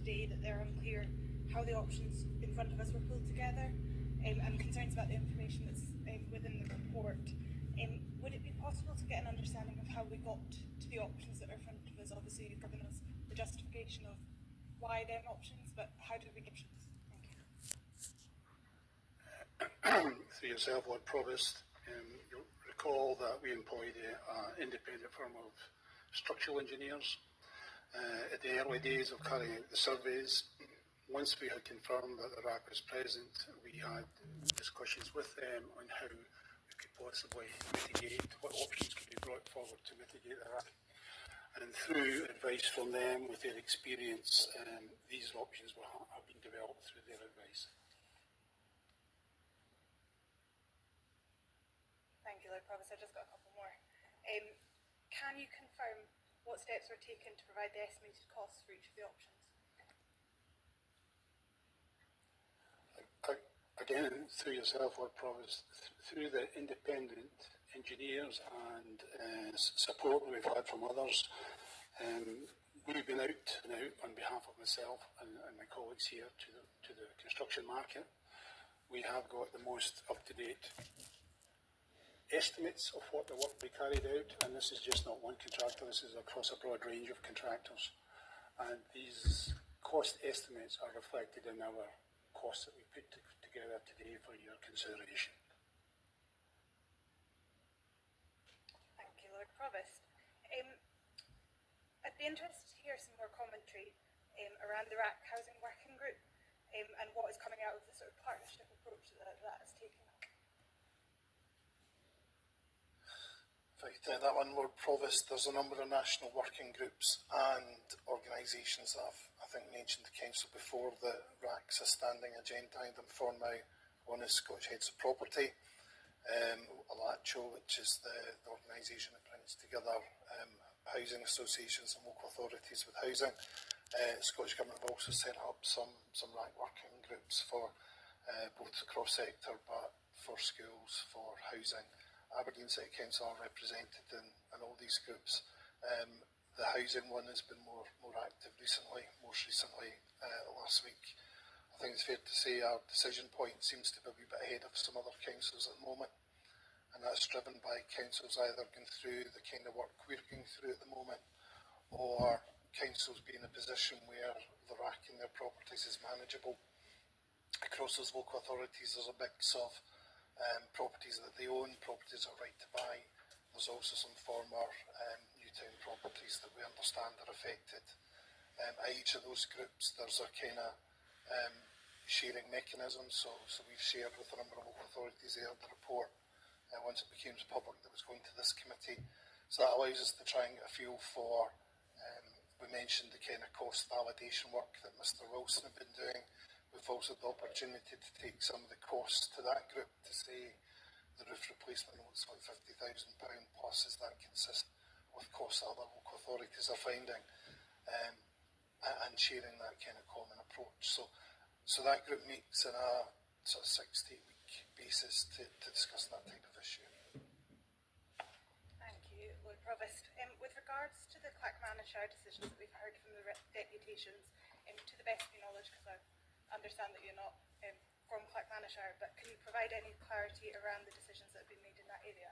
today that they're unclear how the options in front of us were pulled together, and concerns about the information that's within the report. Would it be possible to get an understanding of how we got to the options that are in front of us? Obviously, you've given us the justification of why they're options, but how did we get options? Thank you. Through yourself, Lord Provost, you'll recall that we employed an independent firm of structural engineers at the early days of carrying out the surveys. Once we had confirmed that the RAAC was present, we had discussions with them on how we could possibly mitigate, what options could be brought forward to mitigate the RAAC. And through advice from them, with their experience, these options have been developed through their advice. Thank you, Lord Provost. I've just got a couple more. Can you confirm what steps were taken to provide the estimated costs for each of the options? Again, through yourself, Lord Provost, through the independent engineers and support that we've had from others, we've been out on behalf of myself and my colleagues here to the construction market. We have got the most up-to-date estimates of what the work will be carried out, and this is just not one contractor, this is across a broad range of contractors. And these cost estimates are reflected in our costs that we put together today for your consideration. Thank you, Lord Provost. I'd be interested to hear some more commentary around the RAAC Housing Working Group and what is coming out of the sort of partnership approach that is taken. That one, Lord Provost, there's a number of national working groups and organisations that I've, I think, mentioned to Council before. The RAAC's a standing agenda item for now. One is Scottish Heads of Property, ALACHO, which is the organisation that brings together housing associations and local authorities with housing. Scottish Government have also set up some RAAC working groups for both the cross-sector, but for schools, for housing. Aberdeen City Council are represented in all these groups. The housing one has been more active recently, most recently last week. I think it's fair to say our decision point seems to be a wee bit ahead of some other councils at the moment, and that's driven by councils either going through the kind of work we're going through at the moment, or councils being in a position where the RAAC in their properties is manageable. Across those local authorities there's a mix of properties that they own, properties that are right to buy. There's also some former new town properties that we understand are affected. At each of those groups there's a kind of sharing mechanism, so we've shared with a number of local authorities there the report once it became public that was going to this committee. So that allows us to try and get a feel for, we mentioned the kind of cost validation work that Mr Wilson had been doing. We've also had the opportunity to take some of the costs to that group to say the roof replacement looks like £50,000 plus, as that consists with costs that other local authorities are finding, and sharing that kind of common approach. So that group meets on a sort of 6 to 8 week basis to discuss that type of issue. Thank you, Lord Provost. With regards to the Clackmannanshire decisions that we've heard from the deputations, to the best of your knowledge, because I understand that you're not from Clackmannanshire, but can you provide any clarity around the decisions that have been made in that area?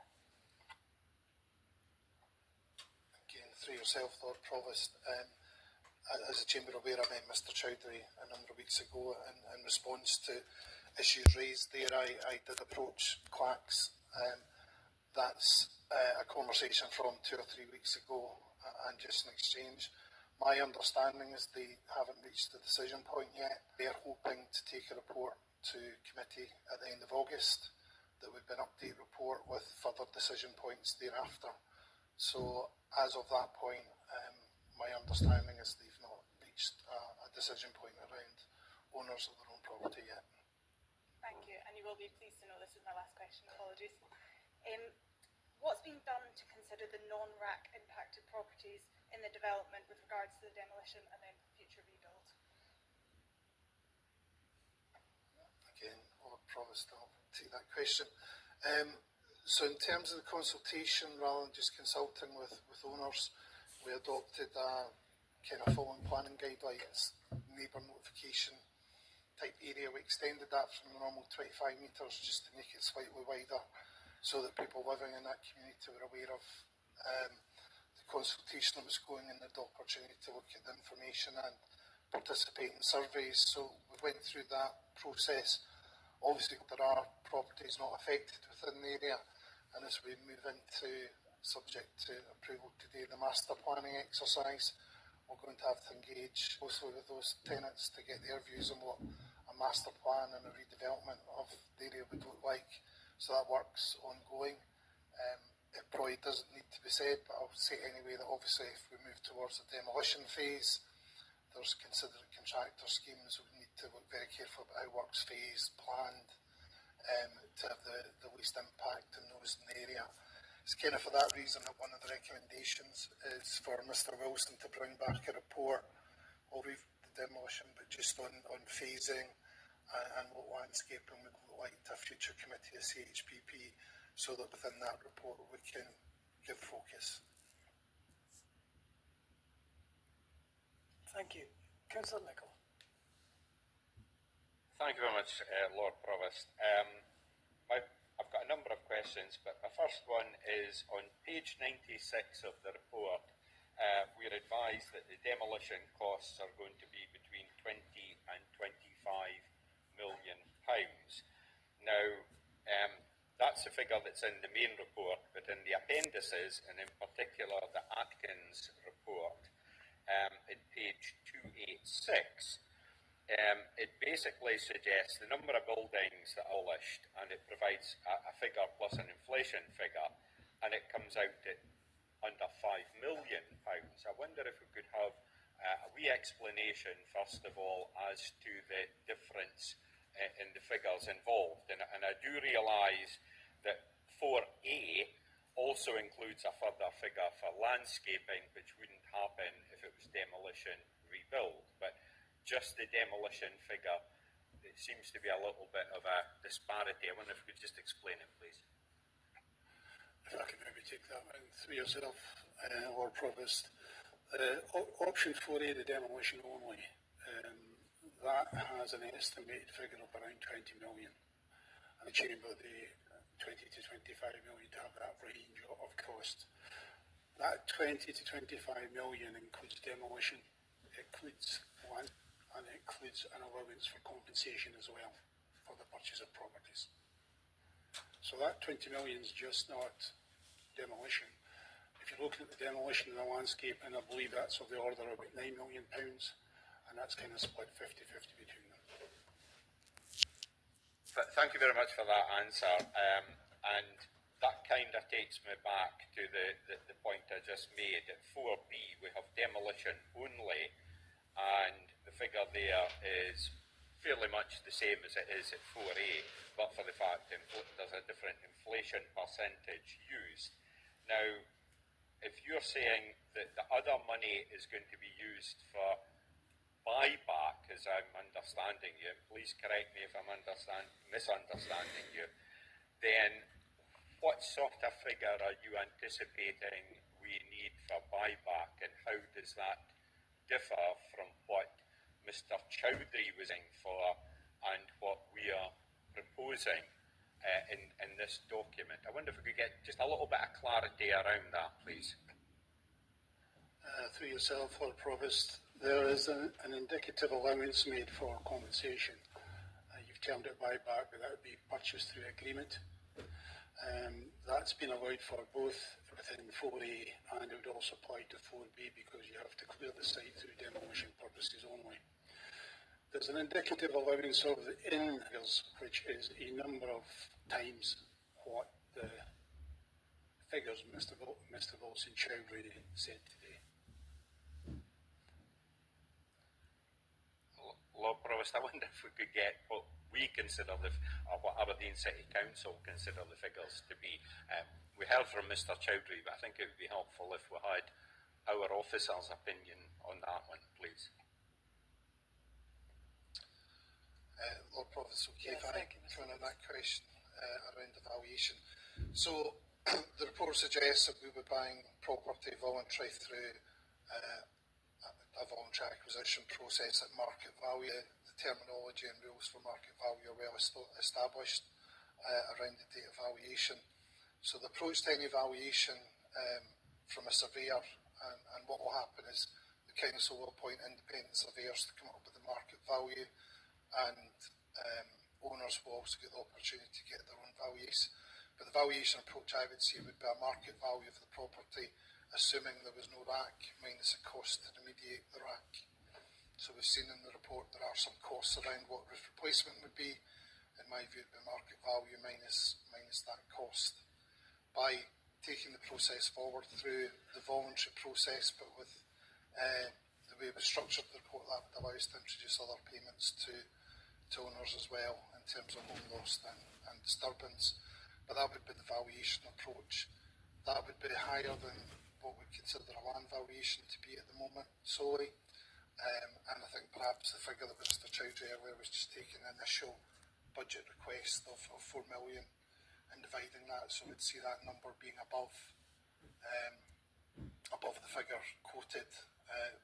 Again, through yourself, Lord Provost, as the Chamber aware, I met Mr Chowdhury a number of weeks ago in response to issues raised there. I did approach Clacks. That's a conversation from 2 or 3 weeks ago and just an exchange. My understanding is they haven't reached the decision point yet. They're hoping to take a report to committee at the end of August. That would be an update report with further decision points thereafter. So as of that point, my understanding is they've not reached a decision point around owners of their own property yet. Thank you, and you will be pleased to know this is my last question, apologies. What's being done to consider the non-RAAC impacted properties in the development with regards to the demolition and then future rebuild? Again, Lord Provost, I'll take that question. So in terms of the consultation, rather than just consulting with owners, we adopted a kind of following planning guidelines neighbour notification type area. We extended that from the normal 25 metres just to make it slightly wider, so that people living in that community were aware of the consultation that was going in, the opportunity to look at the information and participate in surveys. So we went through that process. Obviously there are properties not affected within the area, and as we move into, subject to approval today, the master planning exercise, we're going to have to engage closely with those tenants to get their views on what a master plan and a redevelopment of the area would look like. So that work's ongoing. It probably doesn't need to be said, but I'll say anyway that obviously if we move towards the demolition phase, there's considered contractor schemes. We need to look very careful about how works phase planned to have the least impact in those in the area. It's kind of for that reason that one of the recommendations is for Mr Wilson to bring back a report of the demolition, but just on phasing and what landscaping would look like to a future committee of CHPP, so that within that report we can give focus. Thank you. Councillor Nicholl. Thank you very much, Lord Provost. I've got a number of questions, but my first one is on page 96 of the report. We're advised that the demolition costs are going to be between 20 and 25 million pounds. Now, that's a figure that's in the main report, but in the appendices, and in particular the Atkins report, in page 286, it basically suggests the number of buildings that are abolished, and it provides a figure plus an inflation figure, and it comes out at under £5 million. I wonder if we could have a wee explanation, first of all, as to the difference in the figures involved. And I do realise that 4A also includes a further figure for landscaping, which wouldn't happen if it was demolition rebuild. But just the demolition figure, it seems to be a little bit of a disparity. I wonder if you could just explain it, please. If I could maybe take that one through yourself, Lord Provost. Option 4A, the demolition only, that has an estimated figure of around 20 million. And the Chamber, the 20 to 25 million to have that range of cost. That 20 to 25 million includes demolition, it includes land, and it includes an allowance for compensation as well for the purchase of properties. So that 20 million is just not demolition. If you're looking at the demolition and the landscape, and I believe that's of the order of about £9 million, and that's kind of split 50-50 between them. Thank you very much for that answer. And that kind of takes me back to the point I just made. At 4B, we have demolition only, and the figure there is fairly much the same as it is at 4A, but for the fact that there's a different inflation percentage used. Now, if you're saying that the other money is going to be used for buyback, as I'm understanding you, please correct me if I'm misunderstanding you, then what sort of figure are you anticipating we need for buyback, and how does that differ from what Mr Chowdhury was in for and what we are proposing in this document? I wonder if we could get just a little bit of clarity around that, please. Through yourself, Lord Provost, there is an indicative allowance made for compensation. You've termed it buyback, but that would be purchased through agreement. That's been allowed for both within 4A, and it would also apply to 4B because you have to clear the site through demolition purposes only. There's an indicative allowance of the in-figures, which is a number of times what the figures Mr Wilson Chowdhury said today. Lord Provost, I wonder if we could get what we consider or what Aberdeen City Council consider the figures to be. We heard from Mr Chowdhury, but I think it would be helpful if we had our officer's opinion on that one, please. Lord Provost, okay, Yes, thank you, Mr. on that question around evaluation. So the report suggests that we were buying property voluntary through a a voluntary acquisition process at market value. The terminology and rules for market value are well established around the date of valuation. So the approach to any valuation from a surveyor, and what will happen is the council will appoint independent surveyors to come up with the market value, and owners will also get the opportunity to get their own values. But the valuation approach I would say would be a market value of the property, assuming there was no RAAC, minus the cost to remediate the RAAC. So we've seen in the report there are some costs around what roof replacement would be. In my view, it would be market value minus that cost. By taking the process forward through the voluntary process, but with the way we structured the report, that would allow us to introduce other payments to owners as well in terms of home loss and disturbance. But that would be the valuation approach. That would be higher than what we consider a land valuation to be at the moment solely. And I think perhaps the figure that Mr Chowdhury earlier was just taking an initial budget request of 4 million and dividing that, so we'd see that number being above the figure quoted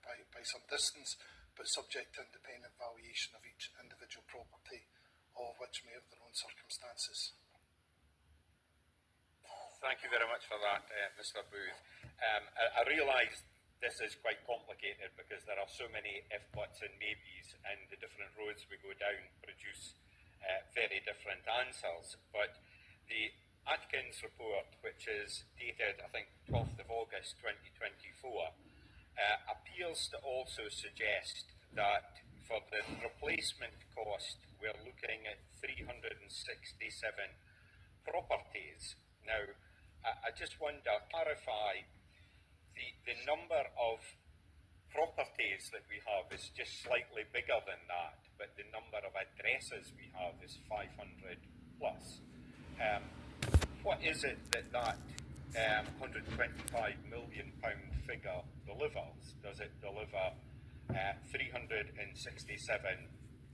by some distance, but subject to independent valuation of each individual property, all of which may have their own circumstances. Thank you very much for that, Mr Booth. I realise this is quite complicated because there are so many if, buts and maybes, and the different roads we go down produce very different answers. But the Atkins report, which is dated, I think, 12th of August 2024, appears to also suggest that for the replacement cost, we're looking at 367 properties. Now, I just wonder, clarify, the number of properties that we have is just slightly bigger than that, but the number of addresses we have is 500 plus. What is it that £125 million figure delivers? Does it deliver 367,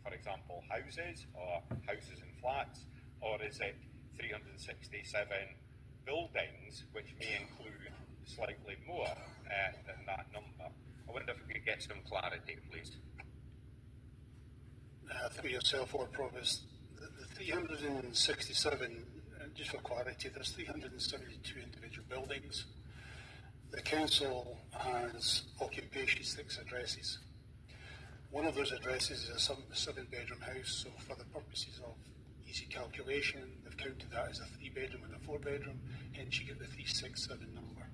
for example, houses, or houses and flats, or is it 367 buildings, which may include slightly more than that number? I wonder if we could get some clarity, please. Through yourself, Lord Provost, the 367, just for clarity, there's 372 individual buildings. The council has occupied 6 addresses. One of those addresses is a 7-bedroom house, so for the purposes of easy calculation, they've counted that as a 3-bedroom and a 4-bedroom, hence you get the 367 number.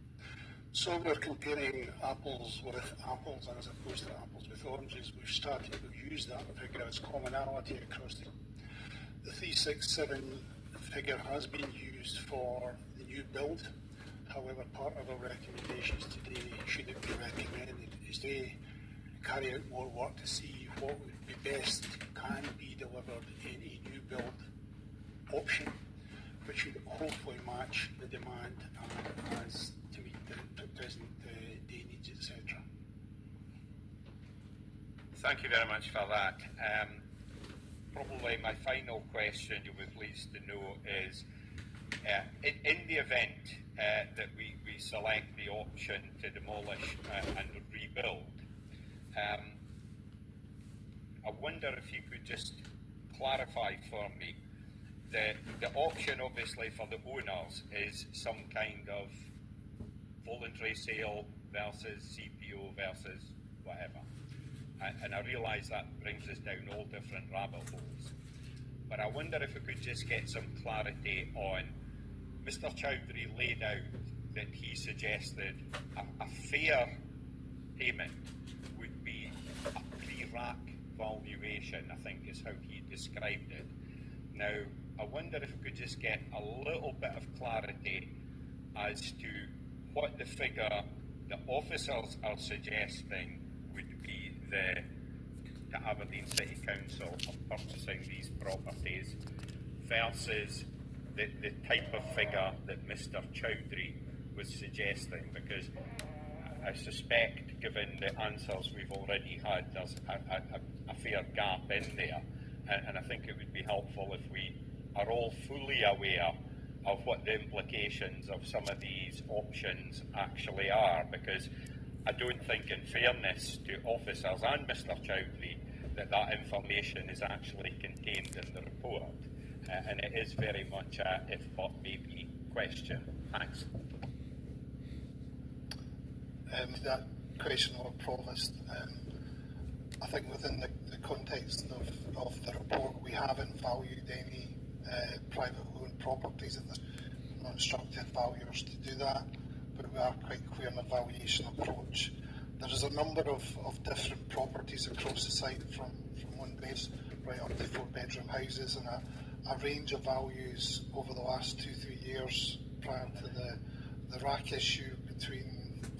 So we're comparing apples with apples as opposed to apples with oranges. We've used that figure as commonality across the 367 figure has been used for the new build. However, part of our recommendations today, should it be recommended, is to carry out more work to see what would be best can be delivered in a new build option, which would hopefully match the demand as to meet the present day needs, etc. Thank you very much for that. Probably my final question, you'll be pleased to know, is in the event that we select the option to demolish and rebuild, I wonder if you could just clarify for me, the option obviously for the owners is some kind of voluntary sale versus CPO versus whatever. And I realise that brings us down all different rabbit holes. But I wonder if we could just get some clarity on, Mr Chowdhury laid out that he suggested a fair payment would be a pre-RAAC valuation, I think is how he described it. Now, I wonder if we could just get a little bit of clarity as to what the figure the officers are suggesting would be to Aberdeen City Council of purchasing these properties versus the type of figure that Mr Chowdhury was suggesting, because I suspect, given the answers we've already had, there's a fair gap in there, and I think it would be helpful if we are all fully aware of what the implications of some of these options actually are, because I don't think, in fairness to officers and Mr Chowdhury, that information is actually contained in the report. And it is very much a if but maybe question. Thanks. That question, Lord Provost, I think within the context of the report, we haven't valued any private owned properties at this. We're not instructed valuers to do that, but we are quite clear in the valuation approach. There is a number of different properties across the site, from one base right up to 4-bedroom houses, and a range of values over the last 2-3 years prior to the RAAC issue, between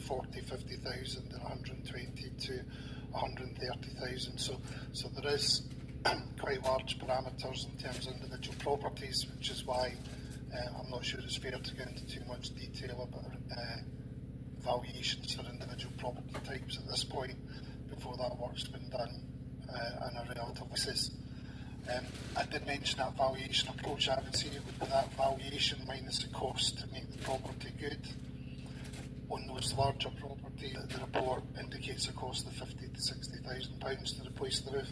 40, 50,000 and 120 to 130,000. So there is quite large parameters in terms of individual properties, which is why I'm not sure it's fair to go into too much detail about valuations for individual property types at this point, before that work's been done on a relative basis. I did mention that valuation approach. I would say it would be that valuation minus the cost to make the property good. On those larger properties, the report indicates a cost of £50,000 to £60,000 to replace the roof.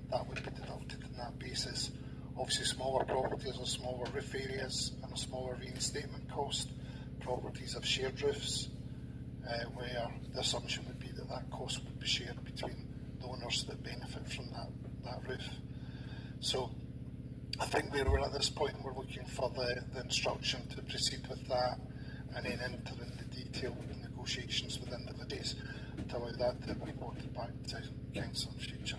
That would be deducted on that basis. Obviously, smaller properties have smaller roof areas and a smaller reinstatement cost. Properties have shared roofs, where the assumption would be that cost would be shared between the owners that benefit from that roof. So I think where we're at this point, we're looking for the instruction to proceed with that, and then enter in the detailed negotiations within the days to allow that to be reported back to Council in future.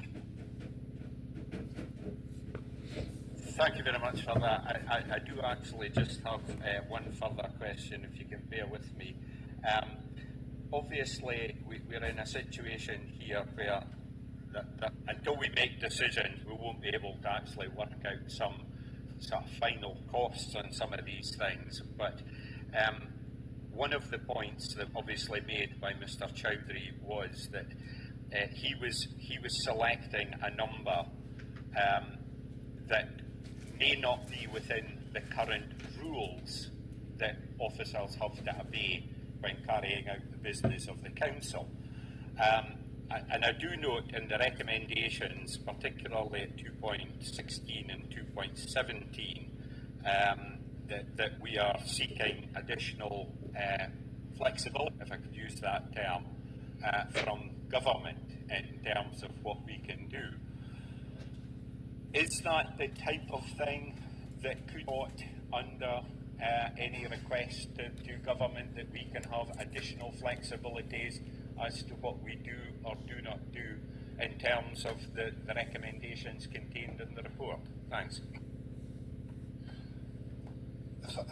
Thank you very much for that. I do actually just have one further question, if you can bear with me. Obviously, we're in a situation here where that until we make decisions, we won't be able to actually work out some sort of final costs on some of these things. But one of the points that obviously made by Mr Chowdhury was that he was selecting a number that may not be within the current rules that officers have to obey when carrying out the business of the council. And I do note in the recommendations, particularly at 2.16 and 2.17, that we are seeking additional flexibility, if I could use that term, from government in terms of what we can do. Is that the type of thing that could not under any request to government, that we can have additional flexibilities as to what we do or do not do in terms of the recommendations contained in the report? Thanks.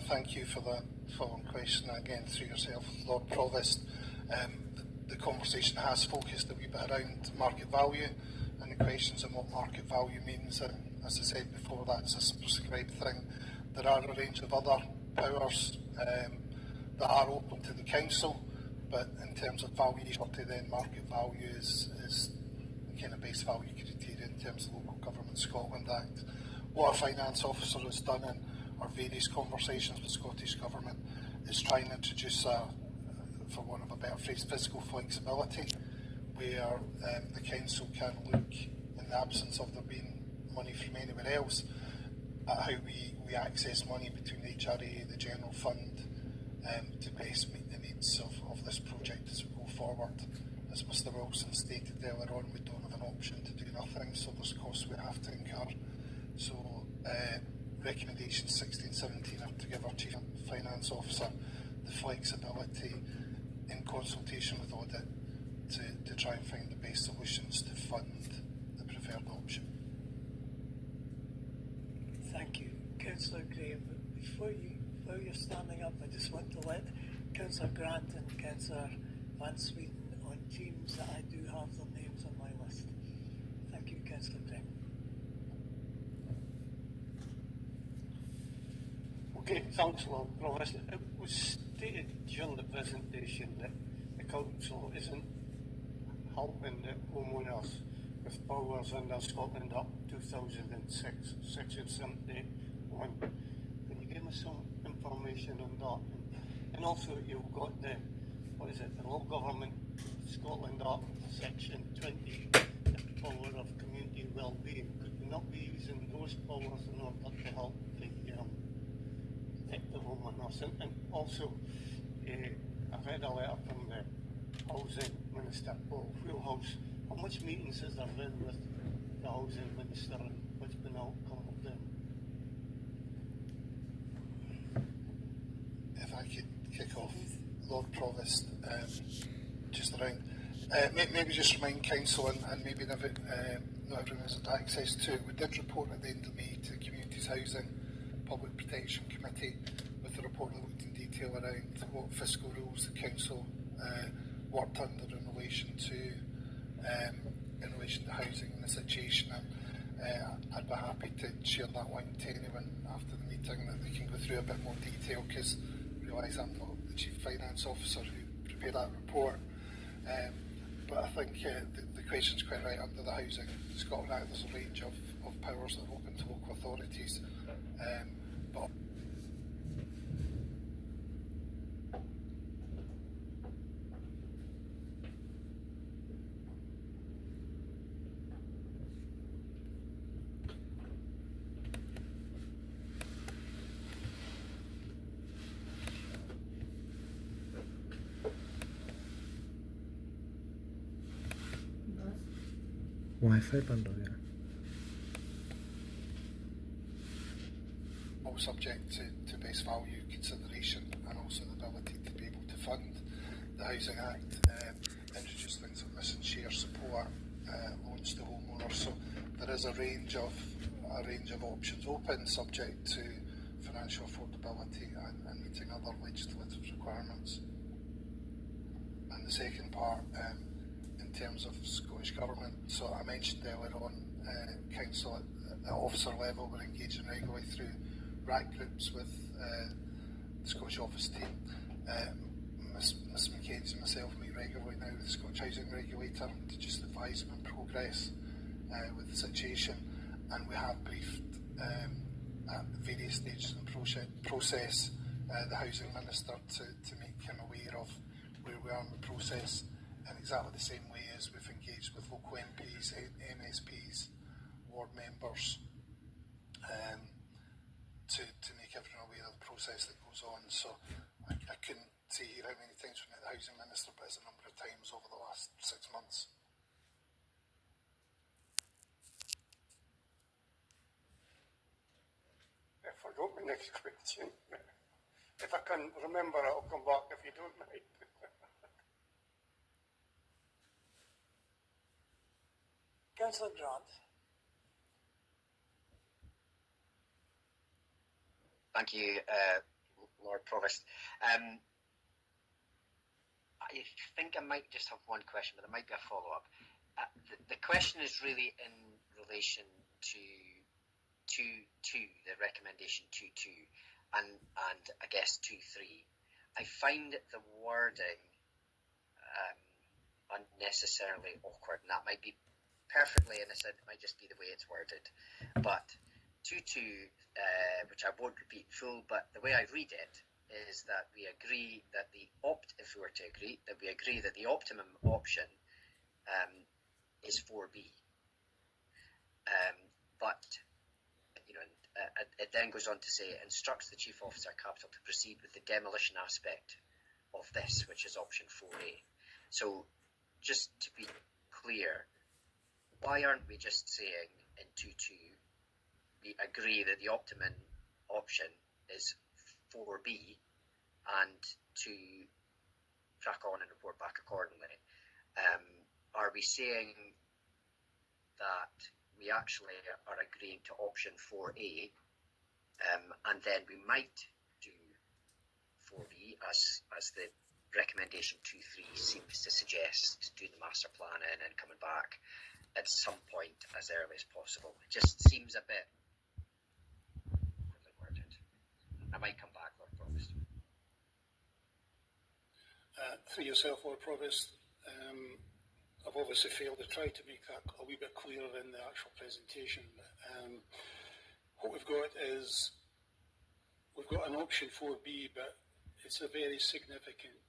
Thank you for that following question, again through yourself, Lord Provost. The conversation has focused a wee bit around market value and the questions on what market value means, and as I said before, that's a prescribed thing. There are a range of other powers that are open to the council, but in terms of valuation, then market value is the kind of base value criteria in terms of Local Government Scotland Act. What our finance officer has done in our various conversations with Scottish Government is trying to introduce for want of a better phrase, physical flexibility, where the council can look, in the absence of there being money from anywhere else, at how we access money between the HRA, the General Fund, to best meet the needs of this project as we go forward. As Mr Wilson stated earlier on, we don't have an option to do nothing, so there's costs we have to incur. So recommendations 16, 17 are to give our Chief Finance Officer the flexibility in consultation with Audit to try and find the best solutions to fund the preferred option. Thank you, Councillor Graham. Before you're standing up, I just want to let Councillor Grant and Councillor Van Sweden on teams that I do have their names on my list. Thank you, Councillor Graham. Okay, thanks, Lord Provost. It was stated during the presentation that the council isn't helping the homeowners with powers under Scotland Up 2006, Section 71. Can you give us some information on that? And also, you've got the Local Government Scotland Act section 20, the power of community well-being. Could we not be using those powers in order to help the homelessness? And also, I've read a letter from the Housing Minister, Paul Wheelhouse. How much meetings has there been with the Housing Minister and what's been the outcome of them? If I could kick off, Lord Provost, just around, maybe just remind Council and maybe not everyone has had access to it. We did report at the end of May to the Communities Housing Public Protection Committee with a report that looked in detail around what fiscal rules the Council worked under in relation to housing and the situation. And I'd be happy to share that link to anyone after the meeting that they can go through a bit more detail, because I realise I'm not the Chief Finance Officer who prepared that report. But I think the question's quite right. Under the Housing Scotland Act, there's a range of powers that are open to local authorities. But Wi-Fi bundle, yeah. all subject to best value consideration and also the ability to be able to fund the Housing Act, introduce things like miss and share support, loans to homeowners. So there is a range of options open, subject to financial affordability and meeting other legislative requirements. And the second part, in terms of Scottish Government, so I mentioned earlier on, Council at officer level, we're engaging regularly through RAAC groups with the Scottish Office team. Miss Mackenzie and myself meet regularly now with the Scottish Housing Regulator to just advise them on progress with the situation, and we have briefed at various stages in the process the Housing Minister to make him aware of where we are in the process, in exactly the same way as we've engaged with local MPs, MSPs, ward members, to make everyone aware of the process that goes on. So I couldn't say here how many times we met the Housing Minister, but it's a number of times over the last 6 months. I forgot my next question. If I can remember, I'll come back if you don't mind. Councillor Grant. Thank you, Lord Provost. I think I might just have one question, but there might be a follow-up. The question is really in relation to 2.2, the recommendation 2.2, and I guess 2.3. I find the wording unnecessarily awkward, and that might be perfectly innocent, it might just be the way it's worded. But 2.2, which I won't repeat full, but the way I read it is that we agree that if we were to agree, that we agree that the optimum option is 4B. But it then goes on to say, instructs the Chief Officer Capital to proceed with the demolition aspect of this, which is option 4A. So, just to be clear, why aren't we just saying in 2.2, we agree that the optimum option is 4B, and to crack on and report back accordingly? Are we saying that we actually are agreeing to option 4A, and then we might do 4B as the recommendation 2.3 seems to suggest, do the master plan and coming back at some point as early as possible? It just seems a bit worded. I might come back, Lord Provost. For yourself, Lord Provost, I've obviously failed to try to make that a wee bit clearer in the actual presentation. What we've got is, we've got an option 4B, but it's a very significant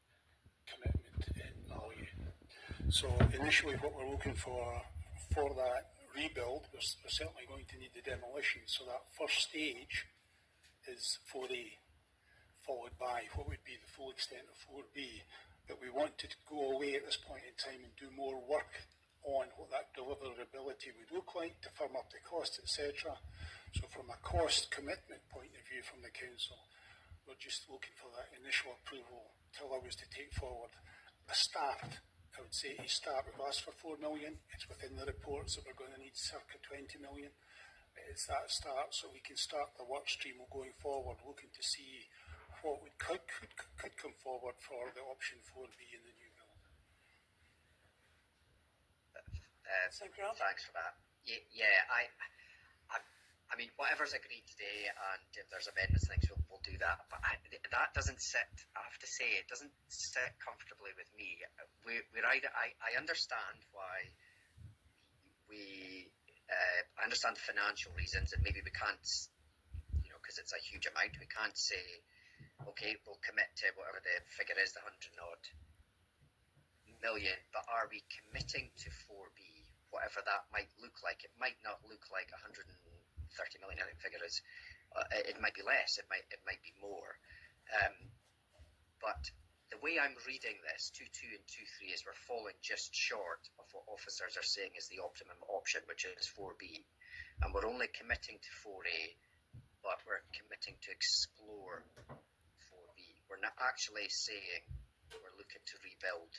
commitment in value. So initially what we're looking for that rebuild, we're certainly going to need the demolition. So that first stage is 4A, followed by what would be the full extent of 4B. But we want to go away at this point in time and do more work on what that deliverability would look like to firm up the cost, etc. So from a cost commitment point of view from the council, we're just looking for that initial approval to allow us to take forward a start. I would say a start. We've asked for 4 million. It's within the reports that we're going to need circa 20 million. It's that start, so we can start the work stream going forward, looking to see what could come forward for the option 4B in the new build. Thanks for that. Yeah, I mean, whatever's agreed today, and if there's amendments, things we'll do that. But that doesn't sit. I have to say, it doesn't sit comfortably with me. I understand why I understand the financial reasons, and maybe we can't, because it's a huge amount, we can't say, okay, we'll commit to whatever the figure is, the 100 odd million. But are we committing to 4B? Whatever that might look like. It might not look like 130 million, I think the figure is. It might be less, it might be more. But the way I'm reading this, 2.2 and 2.3, is we're falling just short of what officers are saying is the optimum option, which is 4B. And we're only committing to 4A, but we're committing to explore 4B. We're not actually saying we're looking to rebuild.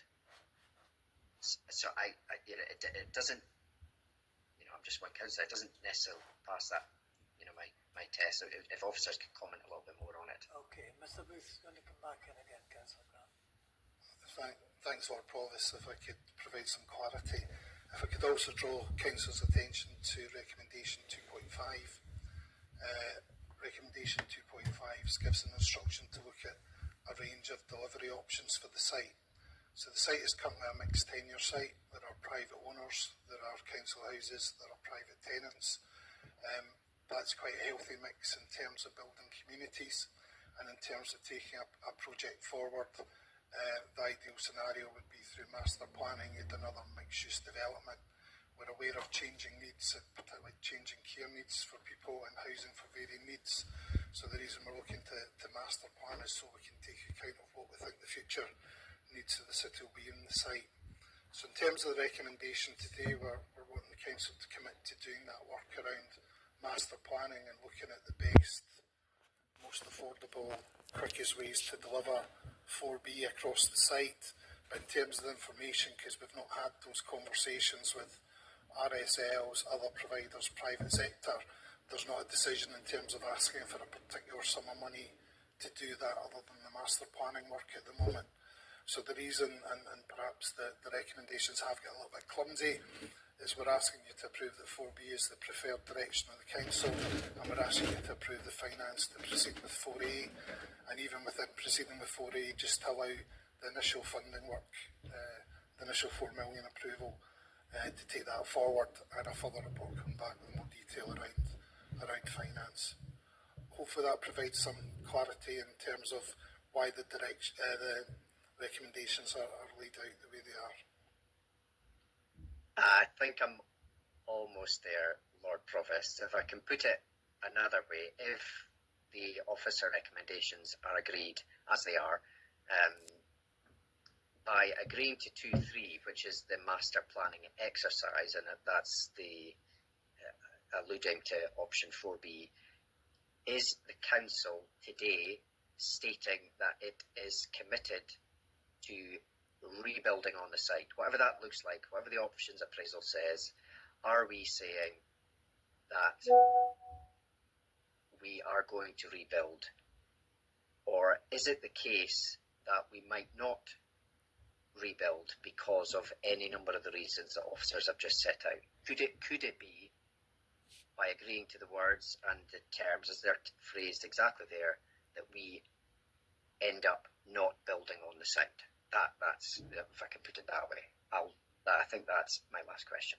So it doesn't, I'm just one councillor, it doesn't necessarily pass that, my test. So if officers could comment a little bit more on it. Okay, Mr. Booth's going to come back in again, Councillor Grant. Thanks, Lord Provost. If I could provide some clarity. If I could also draw Council's attention to recommendation 2.5. Recommendation 2.5 gives an instruction to look at a range of delivery options for the site. So the site is currently a mixed tenure site. There are private owners, there are council houses, there are private tenants. That's quite a healthy mix in terms of building communities, and in terms of taking a project forward, the ideal scenario would be through master planning and another mixed-use development. We're aware of changing needs, particularly changing care needs for people and housing for varying needs. So the reason we're looking to master plan is so we can take account of what we think the future needs of the city will be in the site. So in terms of the recommendation today, we're wanting the council to commit to doing that work around master planning and looking at the best, most affordable, quickest ways to deliver 4B across the site. But in terms of the information, because we've not had those conversations with RSLs, other providers, private sector, there's not a decision in terms of asking for a particular sum of money to do that other than the master planning work at the moment. So the reason, and perhaps the recommendations have got a little bit clumsy, is we're asking you to approve that 4B is the preferred direction of the council, and we're asking you to approve the finance to proceed with 4A, and even within proceeding with 4A, just to allow the initial funding work, the initial 4 million approval, to take that forward, and a further report come back with more detail around finance. Hopefully that provides some clarity in terms of why the recommendations are laid out the way they are. I think I'm almost there, Lord Provost. If I can put it another way, if the officer recommendations are agreed, as they are, by agreeing to 2.3, which is the master planning exercise, and that's the alluding to option 4B, is the council today stating that it is committed to rebuilding on the site, whatever that looks like, whatever the options appraisal says? Are we saying that we are going to rebuild, or is it the case that we might not rebuild because of any number of the reasons that officers have just set out? Could it be, by agreeing to the words and the terms as they're phrased exactly there, that we end up not building on the site? That's, if I can put it that way. I think that's my last question.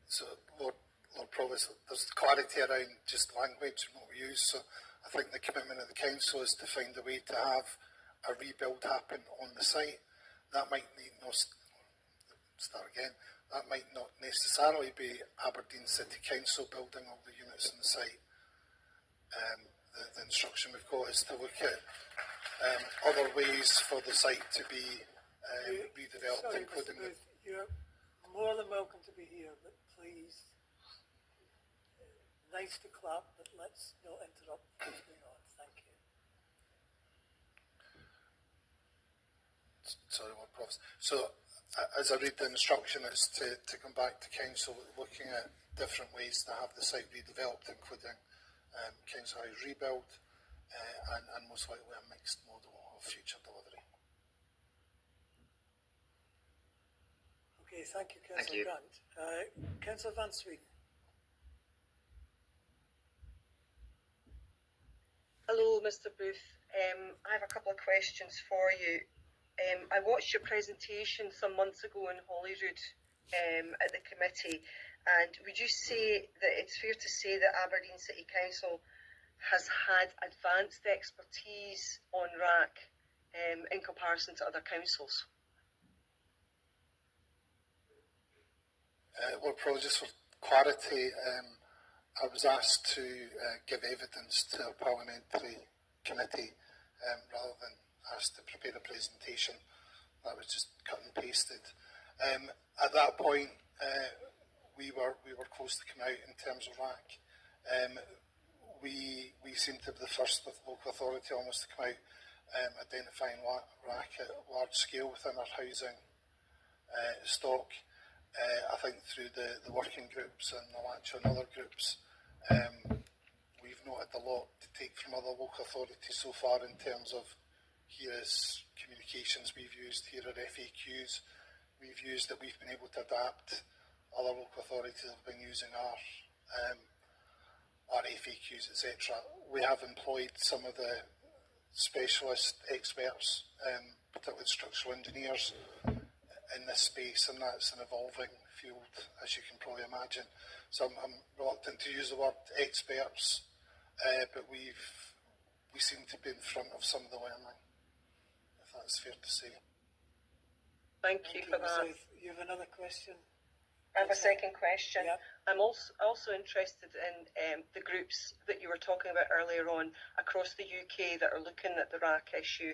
So, Lord Provost, there's clarity around just language and what we use. So I think the commitment of the council is to find a way to have a rebuild happen on the site. That might need that might not necessarily be Aberdeen City Council building all the units on the site. The instruction we've got is to look at other ways for the site to be redeveloped, Sorry, including Mr. Booth, you're more than welcome to be here, but please, nice to clap, but let's not interrupt what's going on. Thank you. Sorry, what Prof. So, as I read the instruction, it's to come back to Council looking at different ways to have the site redeveloped, including Council House rebuild and most likely a mixed model of future delivery. Okay, thank you, Thank Councillor you. Grant. Councillor Van Sweden. Hello, Mr. Booth. I have a couple of questions for you. I watched your presentation some months ago in Holyrood at the committee, and would you say that it's fair to say that Aberdeen City Council has had advanced expertise on RAAC in comparison to other councils? Well, probably just for clarity, I was asked to give evidence to a parliamentary committee rather than asked to prepare a presentation. That was just cut and pasted. At that point, we were close to come out in terms of RAAC. We seemed to be the first local authority almost to come out identifying RAAC at large scale within our housing stock. I think through the working groups and the LACHA and other groups, we've noted a lot to take from other local authorities so far in terms of here is communications we've used, here are FAQs we've used that we've been able to adapt. Other local authorities have been using our FAQs, etc. We have employed some of the specialist experts, particularly structural engineers, in this space, and that's an evolving field, as you can probably imagine. So I'm reluctant to use the word experts, but we seem to be in front of some of the learning, if that's fair to say. Thank you for that. You have another question? I have a second question. Yeah. I'm also interested in the groups that you were talking about earlier on across the UK that are looking at the RAAC issue.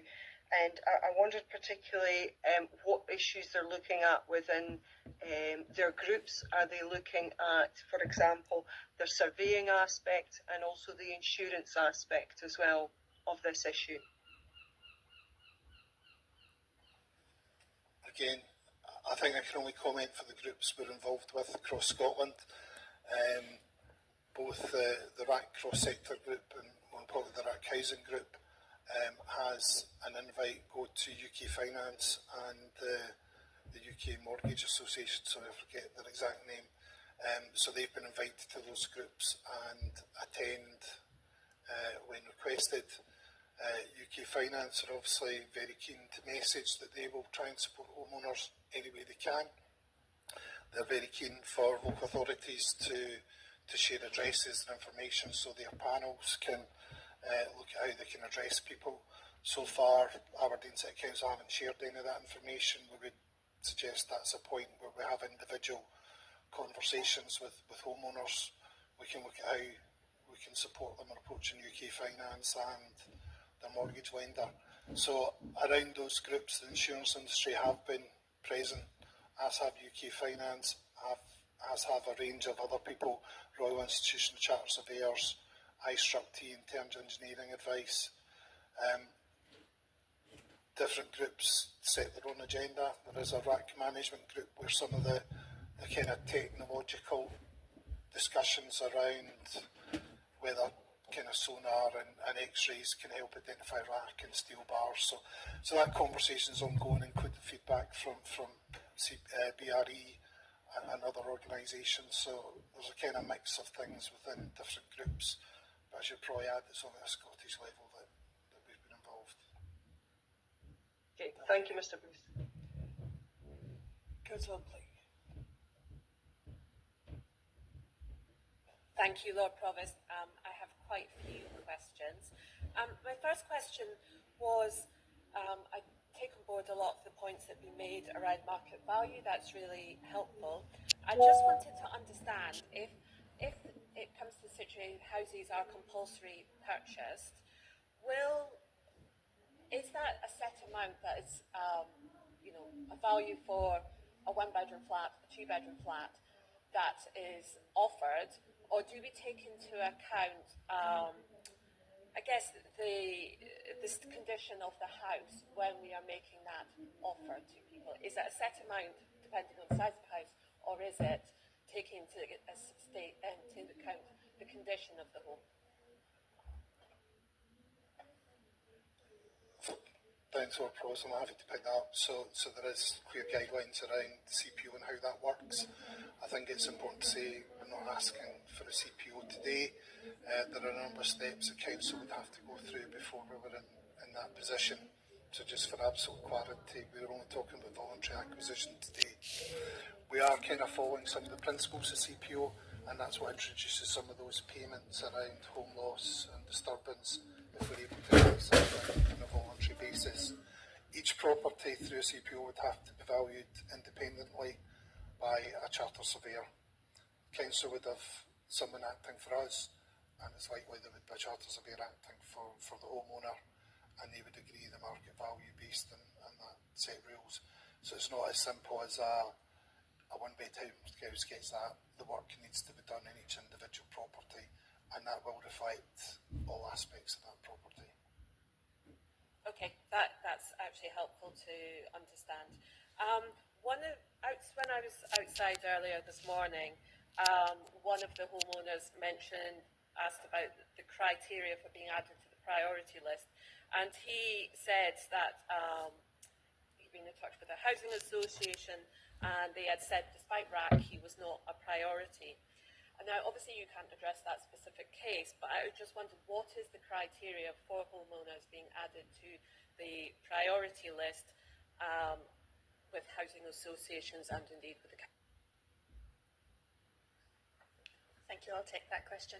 And I wondered particularly what issues they're looking at within their groups. Are they looking at, for example, the surveying aspect and also the insurance aspect as well of this issue? Again, I think I can only comment for the groups we're involved with across Scotland. Both the RAAC cross-sector group and more importantly the RAAC housing group has an invite go to UK Finance and the UK Mortgage Association, so I forget their exact name. So they've been invited to those groups and attend when requested. UK Finance are obviously very keen to message that they will try and support homeowners any way they can. They're very keen for local authorities to share addresses and information so their panels can look at how they can address people. So far, Aberdeen City Council haven't shared any of that information. We would suggest that's a point where we have individual conversations with homeowners. We can look at how we can support them in approaching UK Finance and their mortgage lender. So around those groups, the insurance industry have been present, as have UK Finance, as have a range of other people, Royal Institution, Chartered Surveyors, ISRUP-T in terms of engineering advice. Different groups set their own agenda. There is a RAAC management group where some of the kind of technological discussions around whether kind of sonar and x-rays can help identify RAAC and steel bars. So that conversation is ongoing, including feedback from BRE and other organisations. So there's a kind of mix of things within different groups. But I should probably add it's only a Scottish level that we've been involved. Okay, thank you, Mr. Booth. Councillor Blake. Thank you, Lord Provost. I have quite a few questions. My first question was I take on board a lot of the points that have been made around market value. That's really helpful. I just wanted to understand if it comes to the situation houses are compulsory purchased, is that a set amount that is a value for a one-bedroom flat, a two-bedroom flat that is offered, or do we take into account I guess this condition of the house when we are making that offer to people? Is it a set amount depending on the size of the house, or is it taking into account the condition of the home? Thanks for I'm happy to pick that up. So there is clear guidelines around CPO and how that works. I think it's important to say we're not asking for a CPO today. There are a number of steps the council would have to go through before we were in that position. So just for absolute clarity, we're only talking about voluntary acquisition today. We are kind of following some of the principles of CPO, and that's what introduces some of those payments around home loss and disturbance if we're able to release that on a voluntary basis. Each property through a CPO would have to be valued independently by a charter surveyor. Council would have someone acting for us, and it's likely there would be a charter surveyor acting for the homeowner, and they would agree the market value based on that set rules. So it's not as simple as a one-bed house gets that. The work needs to be done in each individual property, and that will reflect all aspects of that property. Okay, that's actually helpful to understand. When I was outside earlier this morning, one of the homeowners asked about the criteria for being added to the priority list, and he said that he'd been in touch with a housing association, and they had said despite RAAC he was not a priority. And now obviously you can't address that specific case, but I just wondered, what is the criteria for homeowners being added to the priority list with housing associations and indeed with the council? Thank you. I'll take that question.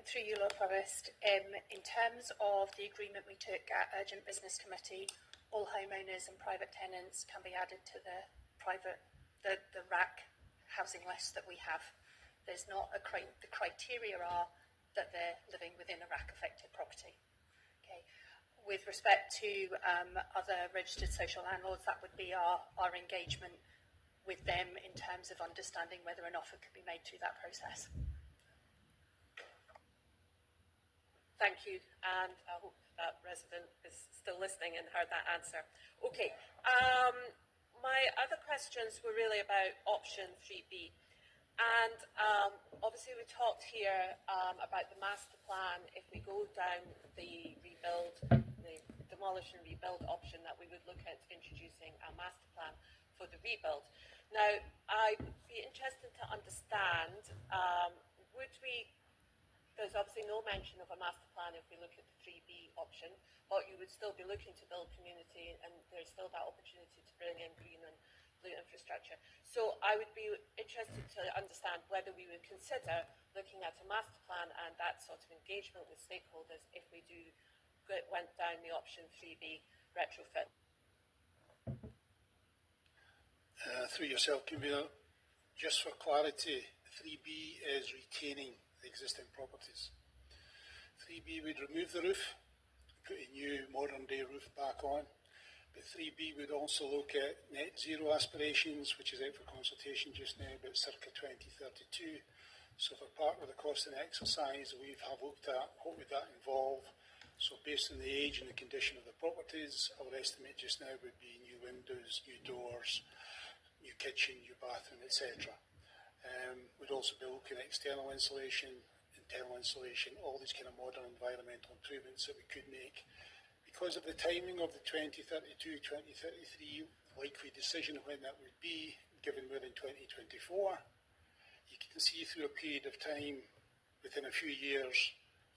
Through you, Lord Provost, in terms of the agreement we took at Urgent Business Committee, all homeowners and private tenants can be added to the RAAC housing list that we have. There's not the criteria are that they're living within a RAAC affected property. Okay. With respect to other registered social landlords, that would be our engagement with them in terms of understanding whether an offer could be made through that process. Thank you, and I hope that resident is still listening and heard that answer. Okay, my other questions were really about option 3B. And obviously we talked here about the master plan. If we go down the demolish and rebuild option, that we would look at introducing a master plan for the rebuild. Now, I'd be interested to understand, there's obviously no mention of a master plan if we look at the 3B option, but you would still be looking to build community, and there's still that opportunity to bring in green and blue infrastructure. So I would be interested to understand whether we would consider looking at a master plan and that sort of engagement with stakeholders if we went down the option 3B retrofit. Through yourself, Convener, just for clarity, 3B is retaining the existing properties. 3B would remove the roof, put a new modern day roof back on, but 3B would also look at net zero aspirations, which is out for consultation just now, about circa 2032. So for part of the costing exercise, we have looked at what would that involve. So based on the age and the condition of the properties, our estimate just now would be new windows, new doors, new kitchen, new bathroom, etc. We'd also be looking at external insulation, internal insulation, all these kind of modern environmental improvements that we could make. Because of the timing of the 2032-2033 likely decision when that would be, given we're in 2024, you can see through a period of time, within a few years,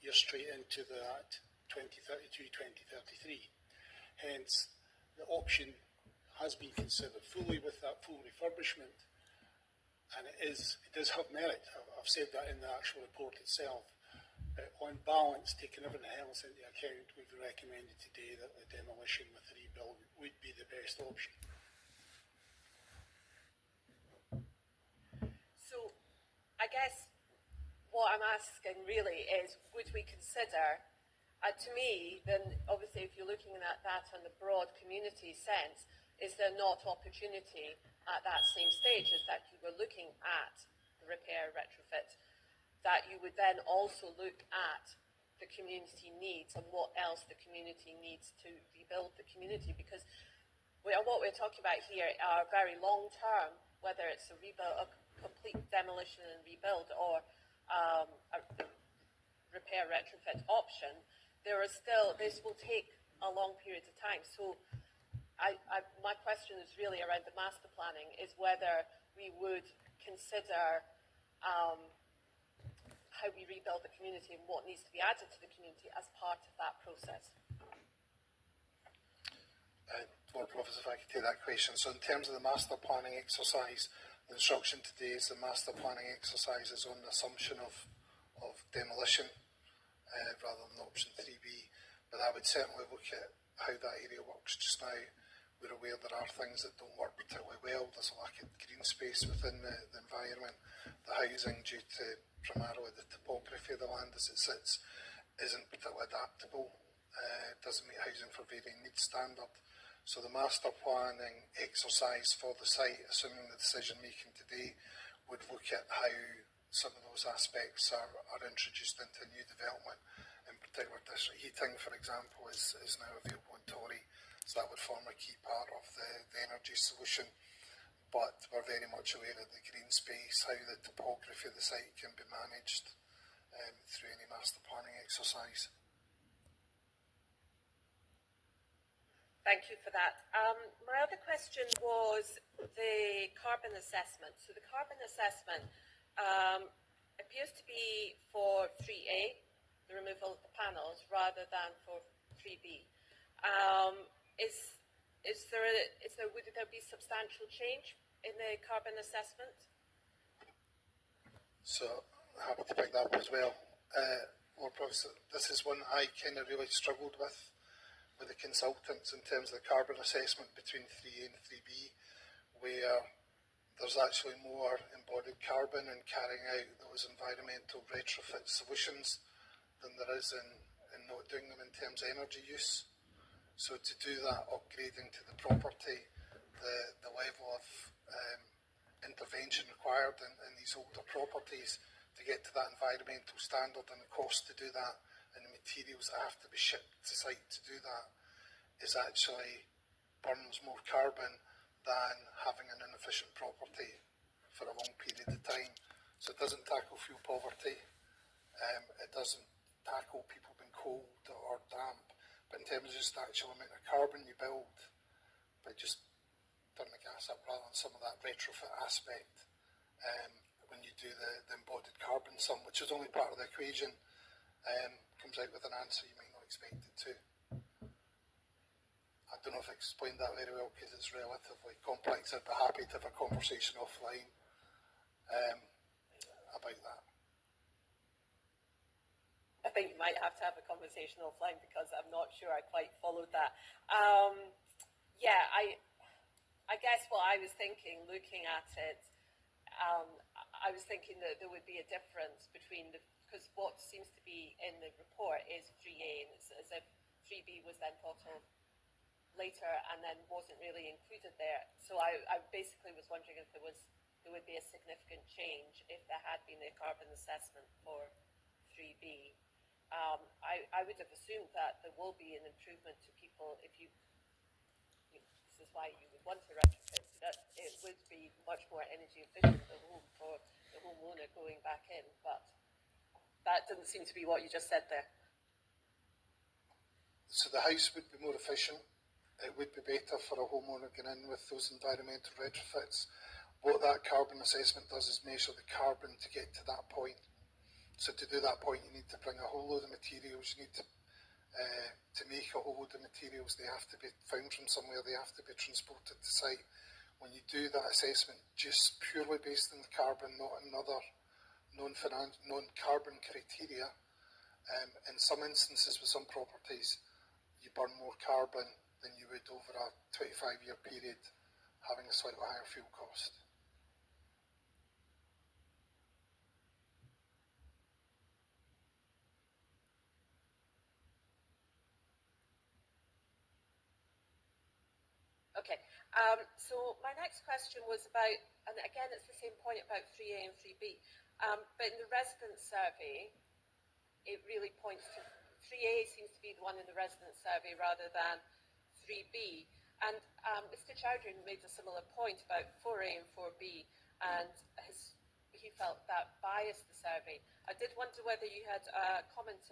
you're straight into that 2032-2033. Hence, the option has been considered fully with that full refurbishment, and it does have merit. I've said that in the actual report itself. On balance, taking everything else into account, we've recommended today that the demolition with rebuild would be the best option. So, I guess what I'm asking really is, would we consider, to me, then obviously if you're looking at that on the broad community sense, is there not opportunity at that same stage as that you were looking at the repair retrofit, that you would then also look at the community needs and what else the community needs to rebuild the community? Because what we're talking about here are very long term, whether it's a rebuild, a complete demolition and rebuild, or a repair retrofit option. This will take a long period of time. So my question is really around the master planning, is whether we would consider how we rebuild the community and what needs to be added to the community as part of that process. Lord Provost, if I could take that question. So in terms of the master planning exercise, the instruction today is the master planning exercise is on the assumption of demolition rather than option 3B. But I would certainly look at how that area works just now. We're aware there are things that don't work particularly well. There's a lack of green space within the environment. The housing, due to primarily the topography of the land as it sits, isn't particularly adaptable. Doesn't meet housing for varying needs standard. So the master planning exercise for the site, assuming the decision making today, would look at how some of those aspects are introduced into new development. In particular, district heating, for example, is now available in Tory. So that would form a key part of the energy solution. But we're very much aware of the green space, how the topography of the site can be managed through any master planning exercise. Thank you for that. My other question was the carbon assessment. So the carbon assessment appears to be for 3A, the removal of the panels, rather than for 3B. Would there be substantial change in the carbon assessment? So happy to pick that up as well. Lord Provost, this is one I kind of really struggled with the consultants in terms of the carbon assessment between 3A and 3B, where there's actually more embodied carbon in carrying out those environmental retrofit solutions than there is in not doing them in terms of energy use. So to do that upgrading to the property, the level of intervention required in these older properties to get to that environmental standard, and the cost to do that, and the materials that have to be shipped to site to do that, is actually burns more carbon than having an inefficient property for a long period of time. So it doesn't tackle fuel poverty, it doesn't tackle people being cold or damp, but in terms of just the actual amount of carbon you build by just turning the gas up rather than some of that retrofit aspect, when you do the embodied carbon sum, which is only part of the equation, comes out with an answer you might not expect it to. I don't know if I explained that very well because it's relatively complex. I'd be happy to have a conversation offline about that. I think you might have to have a conversation offline because I'm not sure I quite followed that. I guess what I was thinking, looking at it, I was thinking that there would be a difference between because what seems to be in the report is 3A, and it's as if 3B was then thought of later and then wasn't really included there. So I basically was wondering if there would be a significant change if there had been a carbon assessment for 3B. I would have assumed that there will be an improvement to people if this is why you would want to retrofit, so that it would be much more energy efficient the home for the homeowner going back in, but that didn't seem to be what you just said there. So the house would be more efficient. It would be better for a homeowner going in with those environmental retrofits. What that carbon assessment does is measure the carbon to get to that point. So to do that point, you need to bring a whole load of materials. You need to make a whole load of materials. They have to be found from somewhere. They have to be transported to site. When you do that assessment just purely based on the carbon, not another non-carbon criteria, In some instances with some properties, you burn more carbon than you would over a 25-year period, having a slightly higher fuel cost. Okay, so my next question was about, and again it's the same point about 3A and 3B, but in the resident survey, it really points to 3A seems to be the one in the resident survey rather than 3B. And Mr. Chowdhury made a similar point about 4A and 4B, and he felt that biased the survey. I did wonder whether you had a comment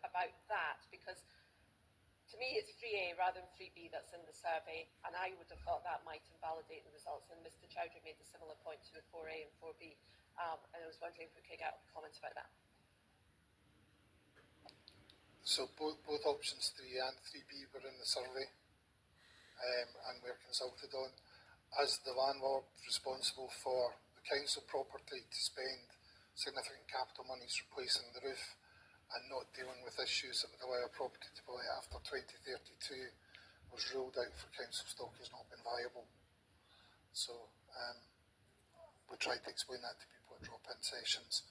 about that, because to me it's 3A rather than 3B that's in the survey, and I would have thought that might invalidate the results, and Mr. Chowdhury made a similar point to 4A and 4B, and I was wondering if we could get a comment about that. So both options 3 and 3B were in the survey, and were consulted on. As the landlord responsible for the council property to spend significant capital monies replacing the roof and not dealing with issues that would allow a property to be let after 2032 was ruled out for council stock has not been viable. So we tried to explain that to people at drop-in sessions.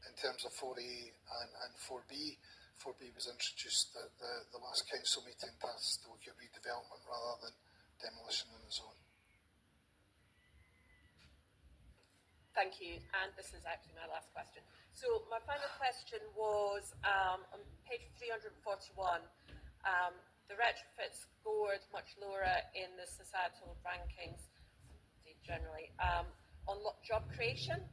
In terms of 4A and 4B, 4B was introduced at the last council meeting to us to look at redevelopment rather than demolition in the zone. Thank you, and this is actually my last question. So my final question was on page 341, the retrofit scored much lower in the societal rankings, generally, on job creation.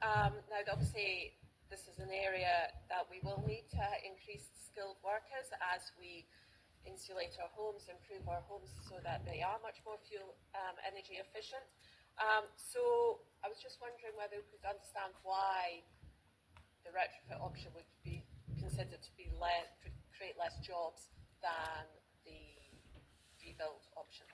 Now, obviously, this is an area that we will need to increase skilled workers as we insulate our homes, improve our homes so that they are much more fuel energy efficient. So I was just wondering whether we could understand why the retrofit option would be considered to be create less jobs than the rebuild option.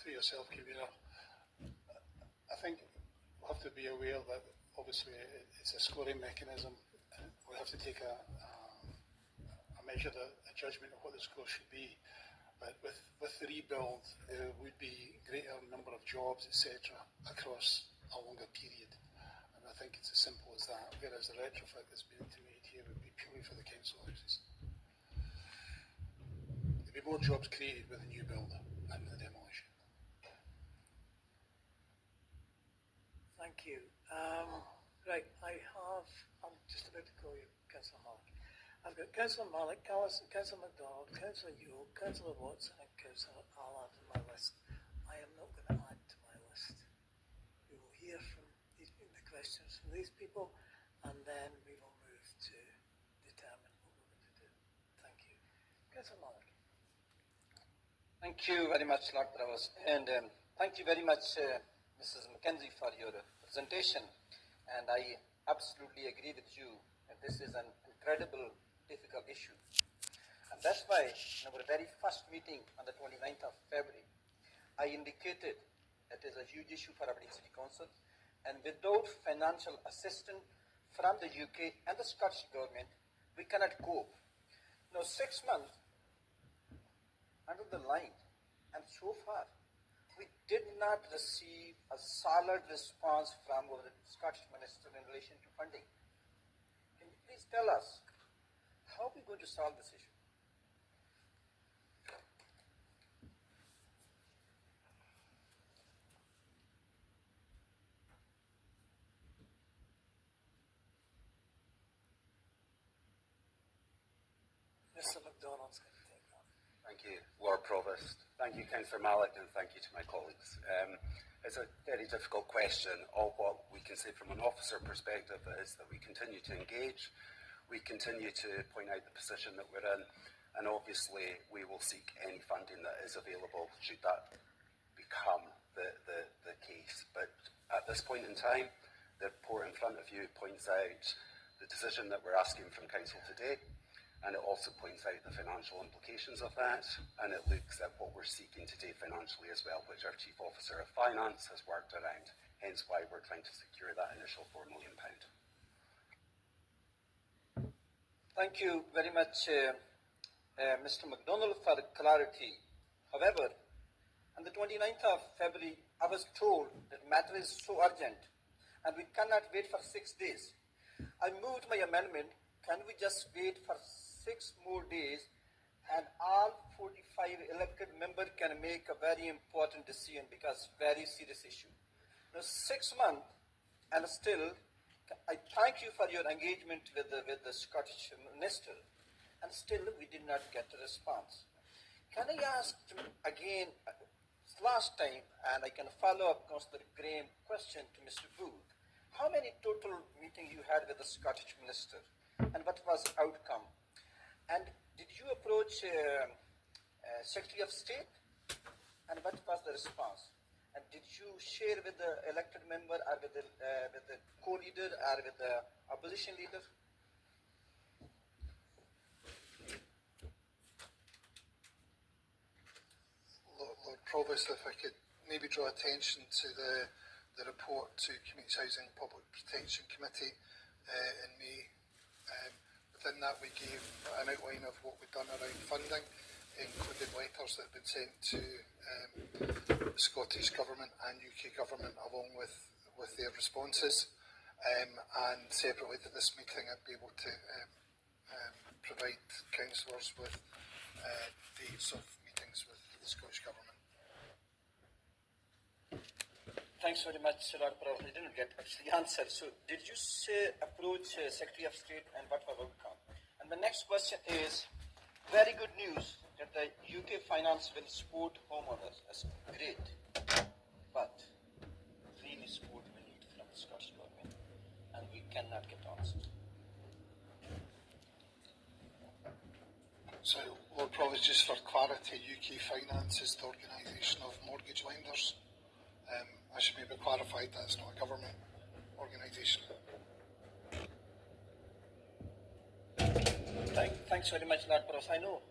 Through yourself, Kabira, I think we'll have to be aware that obviously it's a scoring mechanism. We have to take a measure, a judgment of what the score should be. But with the rebuild, there would be greater number of jobs, etc., across a longer period. And I think it's as simple as that. Whereas the retrofit that's been intimated here would be purely for the council houses. There'd be more jobs created with the new build and the demolition. Thank you. Right, I'm just about to call you Councillor Malik. I've got Councillor Malik, Councillor MacDonald, Councillor Yule, Councillor Watson and Councillor Allard on my list. I am not going to add to my list. We will hear from the questions from these people, and then we will move to determine what we're going to do. Thank you. Councillor Malik. Thank you very much, Lord Provost, and thank you very much, Mrs. Mackenzie, for your presentation. And I absolutely agree with you that this is an incredible, difficult issue. And that's why in our very first meeting on the 29th of February, I indicated that it is a huge issue for Aberdeen City Council, and without financial assistance from the UK and the Scottish Government, we cannot cope. Now, 6 months under the line, and so far, we did not receive a solid response from our Scottish Minister in relation to funding. Can you please tell us how are we going to solve this issue? Mr. MacDonald's going to take that. Thank you, Lord Provost. Thank you, Councillor Malik, and thank you to my colleagues. It's a very difficult question. All what we can say from an officer perspective is that we continue to engage, we continue to point out the position that we're in, and obviously we will seek any funding that is available should that become the case. But at this point in time, The report in front of you points out the decision that we're asking from Council today, and it also points out the financial implications of that, and it looks at what we're seeking today financially as well, which our Chief Officer of Finance has worked around, hence why we're trying to secure that initial £4 million. Thank you very much, Mr. MacDonald, for the clarity. However, on the 29th of February, I was told that matter is so urgent and we cannot wait for 6 days. I moved my amendment. Can we just wait for 6 more days and all 45 elected members can make a very important decision because very serious issue. Now 6 months and still, I thank you for your engagement with the Scottish Minister, and still we did not get a response. Can I ask again, last time, and I can follow up Councillor Graham question to Mr. Booth, how many total meetings you had with the Scottish Minister, and what was the outcome? And did you approach Secretary of State, and what was the response? And did you share with the elected member or with the co-leader or with the opposition leader? Lord Provost, if I could maybe draw attention to the report to Communities Housing Public Protection Committee in May. Within that we gave an outline of what we'd done around funding, included letters that had been sent to the Scottish Government and UK Government along with their responses. And separately to this meeting I'd be able to provide councillors with dates of meetings with the Scottish Government. Thanks very much, Lord Provost. I didn't get actually answer. So did you approach Secretary of State and what was the outcome? And the next question is, very good news that the UK finance will support homeowners. That's great. But really support we need from the Scottish Government. And we cannot get answers. So, Lord Provost, just for clarity, UK Finance is the organisation of mortgage lenders. I should maybe clarify that it's not a government organisation. Thanks very much, Lord Provost. I know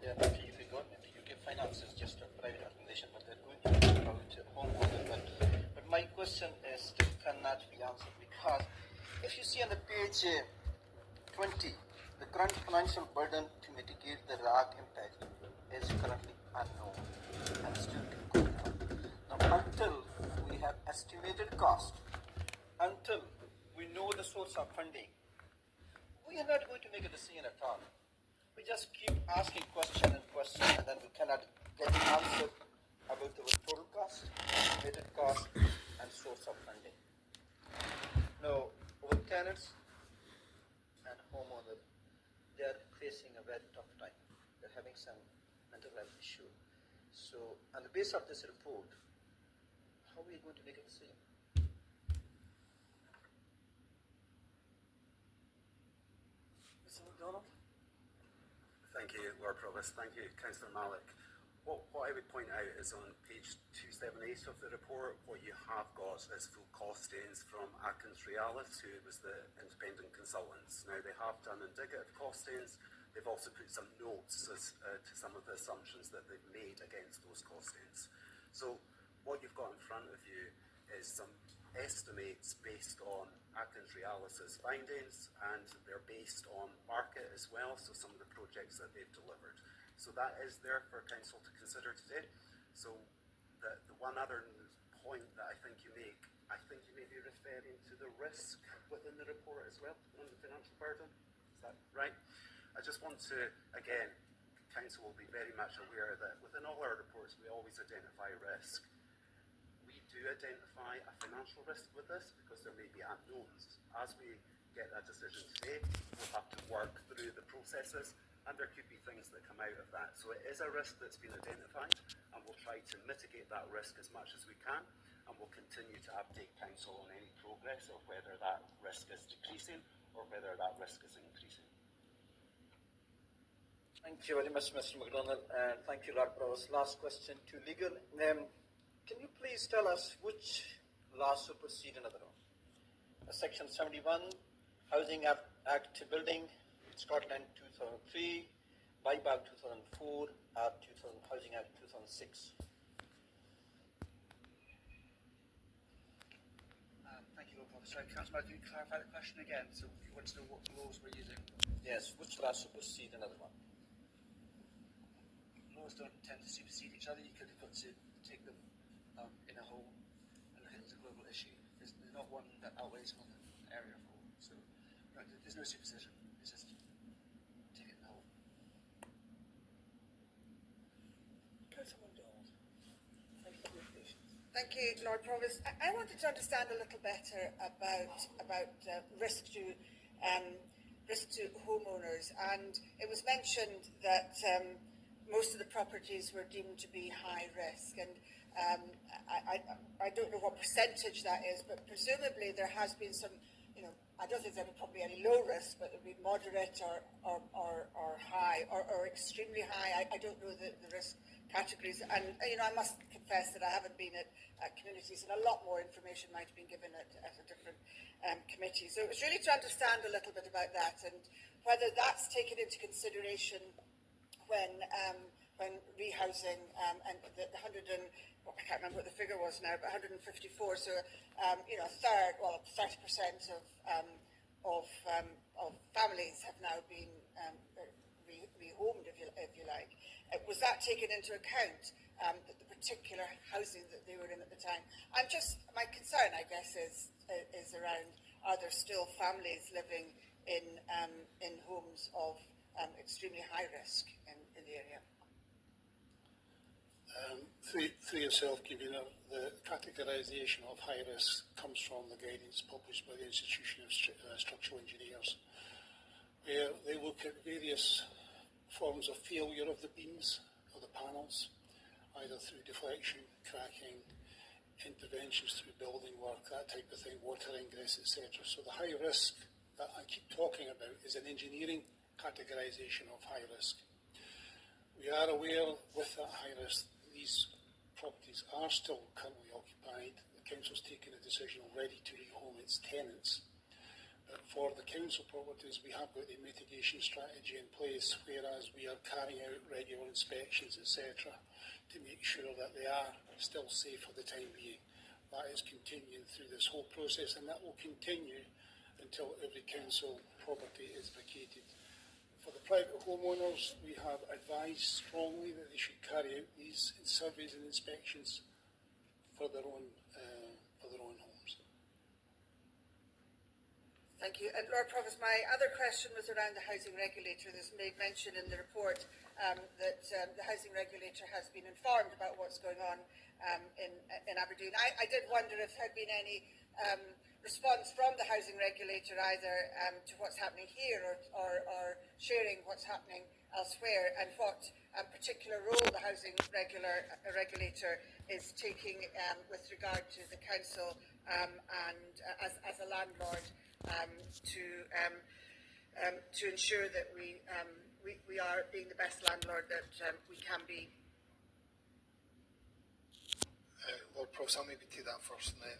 they are not the UK government. The UK Finance is just a private organisation, but they're going to be about homeowners. But my question still cannot be answered because if you see on the page 20, the current financial burden to mitigate the RAAC impact is currently unknown and still going on. Now, until we have estimated cost, until we know the source of funding, we are not going to make a decision at all. We just keep asking question, and then we cannot get an answer about the total cost, estimated cost, and source of funding. Now, our tenants and homeowners, they are facing a very tough time. They're having some mental health issue. So, on the basis of this report, how are we going to make a decision? Mr. MacDonald? Thank you, Lord Provost. Thank you, Councillor Malik. What I would point out is on page 278 of the report, what you have got is full costings from Atkins Realis, who was the independent consultants. Now, they have done indicative costings. They've also put some notes to some of the assumptions that they've made against those costings. So what you've got in front of you is some estimates based on Atkins Realis's findings, and they're based on market as well, so some of the projects that they've delivered. So that is there for Council to consider today. So the one other point that I think you make, I think you may be referring to the risk within the report as well, on the financial burden. Is that right? I just want to, again, Council will be very much aware that within all our reports we always identify risk. We do identify a financial risk with this because there may be unknowns. As we get a decision today, we'll have to work through the processes, and there could be things that come out of that. So it is a risk that's been identified, and we'll try to mitigate that risk as much as we can, and we'll continue to update Council on any progress of whether that risk is decreasing or whether that risk is increasing. Thank you very much, Mr. MacDonald, and thank you, Lord Provost. Last question to legal. Can you please tell us which law supersedes another one? Section 71, Housing Act Building, Scotland 2003, BIBAG 2004, Housing Act 2006. Thank you, Lord Provost. Sorry, Councillor, can you clarify the question again? So you want to know what laws we're using? Yes, which law supersede another one? Laws don't tend to supersede each other. You could have got to take them in a whole and look at it as a global issue. There's not one that outweighs another area of law. So no, there's no superstition. It's just take it in the whole. Thank you, Lord Provost. I wanted to understand a little better about risk to homeowners, and it was mentioned that most of the properties were deemed to be high risk, and I don't know what percentage that is, but presumably there has been some, I don't think there would probably any low risk, but there would be moderate or high or extremely high. I don't know the risk categories, and I must confess that I haven't been at communities, and a lot more information might have been given at a different committee. So it was really to understand a little bit about that and whether that's taken into consideration when rehousing and the 100 and I can't remember what the figure was now, but 154. So a third, well, 30% of families have now been rehomed, if you like. Was that taken into account? That the particular housing that they were in at the time. My concern, I guess, is around: are there still families living in homes of extremely high risk in the area? Through yourself, Convener, the categorisation of high risk comes from the guidance published by the Institution of Structural Engineers, where they look at various forms of failure of the beams or the panels, either through deflection, cracking, interventions through building work, that type of thing, water ingress, etc. So the high risk that I keep talking about is an engineering categorisation of high risk. We are aware with that high risk these properties are still currently occupied. The council's taken a decision already to rehome its tenants. But for the council properties, we have got a mitigation strategy in place, whereas we are carrying out regular inspections, etc., to make sure that they are still safe for the time being. That is continuing through this whole process, and that will continue until every council property is vacated. For the private homeowners, we have advised strongly that they should carry out these surveys and inspections for their own homes. Thank you. And Lord Provost, my other question was around the housing regulator. There's made mention in the report that the housing regulator has been informed about what's going on in Aberdeen. I did wonder if there had been any response from the housing regulator either to what's happening here or sharing what's happening elsewhere, and what particular role the housing regulator is taking with regard to the council and as a landlord to ensure that we are being the best landlord that we can be. Lord Provost, I'll maybe take that first, and then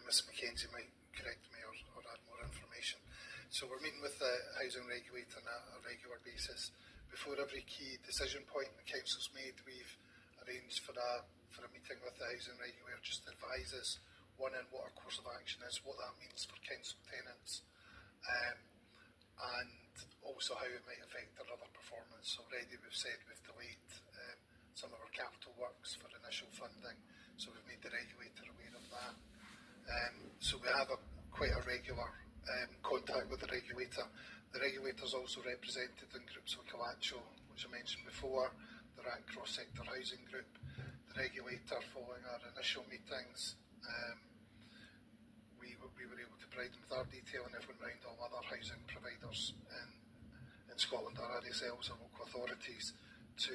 Ms Mackenzie might correct me or add more information. So we're meeting with the housing regulator on a regular basis. Before every key decision point the council's made, we've arranged for a meeting with the housing regulator just to advise us, one, in what our course of action is, what that means for council tenants, and also how it might affect their other performance. Already we've said we've delayed some of our capital works for initial funding, so we've made the regulator aware of that. So we have quite a regular contact with the regulator. The regulator is also represented in groups like Calacho, which I mentioned before, the RAAC cross-sector housing group. The regulator, following our initial meetings, we were able to provide them with our detail, and everyone round all other housing providers in Scotland, our RSLs or local authorities, to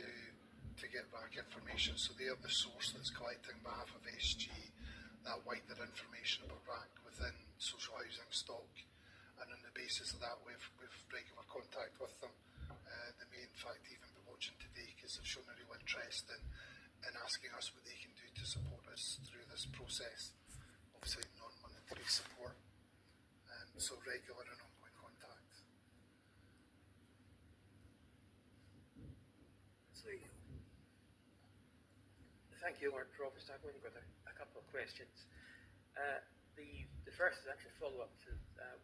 get RAAC information. So they are the source that's collecting on behalf of SG that wider information about RAAC within social housing stock, and on the basis of that we've regular contact with them. They may in fact even be watching today because they've shown a real interest in asking us what they can do to support us through this process. Obviously non-monetary police support. So regular and ongoing contact. Thank you, Lord Provost. I've only got a couple of questions. The first is actually a follow-up to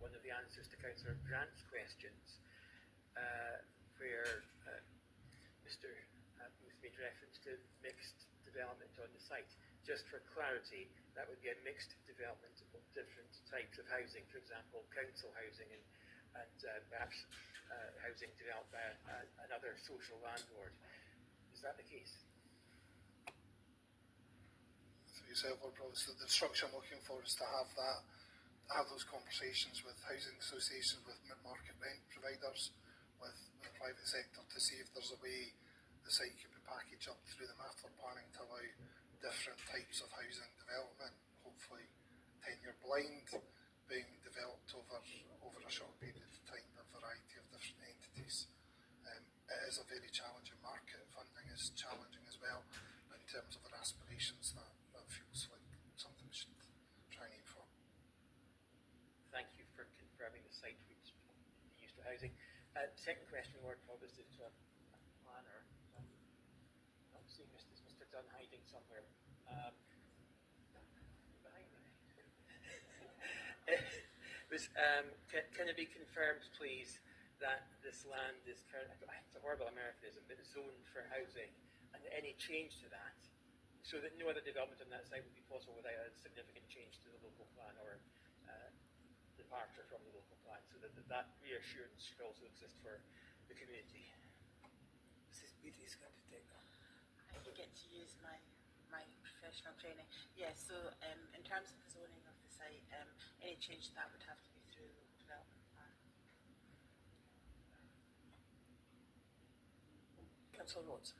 one of the answers to Councillor Grant's questions, where Mr. Booth made reference to mixed development on the site. Just for clarity, that would be a mixed development of different types of housing, for example, council housing and perhaps housing developed by another social landlord. Is that the case? Yourself, Lord Provost, the structure I'm looking for is to have those conversations with housing associations, with mid-market rent providers, with the private sector to see if there's a way the site could be packaged up through the master planning to allow different types of housing development, hopefully tenure blind, being developed over a short period of time by a variety of different entities. It is a very challenging market. Funding is challenging as well, but in terms of our aspirations, that feels like something we should try and aim for. Thank you for confirming the site would be used for housing. Second question, Lord Provost, is to a planner. I'm not seeing Mr. Dunn hiding somewhere. Behind me. Can it be confirmed, please, that this land is currently, it's a horrible Americanism, but zoned for housing, and any change to that, so that no other development on that site would be possible without a significant change to the local plan or departure from the local plan, so that reassurance should also exist for the community. Mrs. Beattie is going to take that. I get to use my professional training. Yeah, so in terms of the zoning of the site, any change to that would have to be through the local development plan. Councillor Rhodes.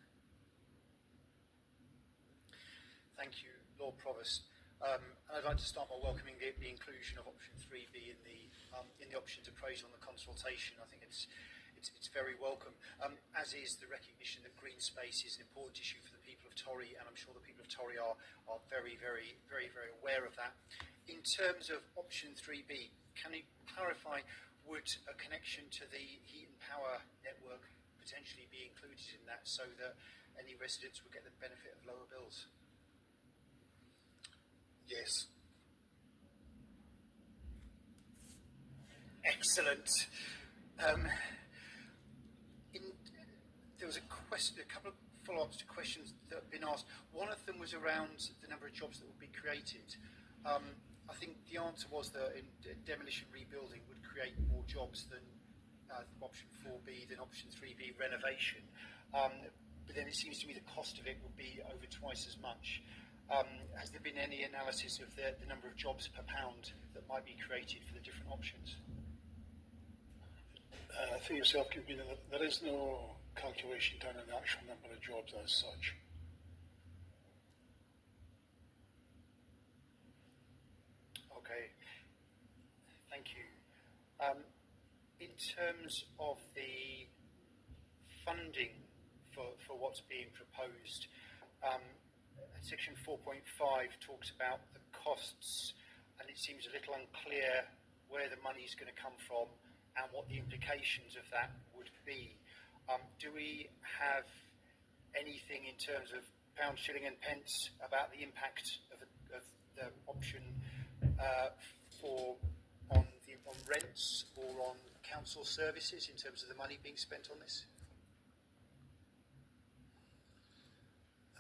Thank you, Lord Provost. And I'd like to start by welcoming the inclusion of option 3B in the options appraisal and the consultation. I think it's very welcome, as is the recognition that green space is an important issue for the people of Torry, and I'm sure the people of Torry are very, very, very, very aware of that. In terms of option 3B, can you clarify, would a connection to the heat and power network potentially be included in that, so that any residents would get the benefit of lower bills? Yes. Excellent. There was a couple of follow-ups to questions that have been asked. One of them was around the number of jobs that would be created. I think the answer was that demolition rebuilding would create more jobs than option 4B, than option 3B, renovation. But then it seems to me the cost of it would be over twice as much. Has there been any analysis of the number of jobs per pound that might be created for the different options? For yourself, Convener, there is no calculation done on the actual number of jobs as such. Okay, thank you. In terms of the funding for what's being proposed, Section 4.5 talks about the costs, and it seems a little unclear where the money is going to come from and what the implications of that would be. Do we have anything in terms of pounds, shilling and pence about the impact of the option on rents or on council services in terms of the money being spent on this?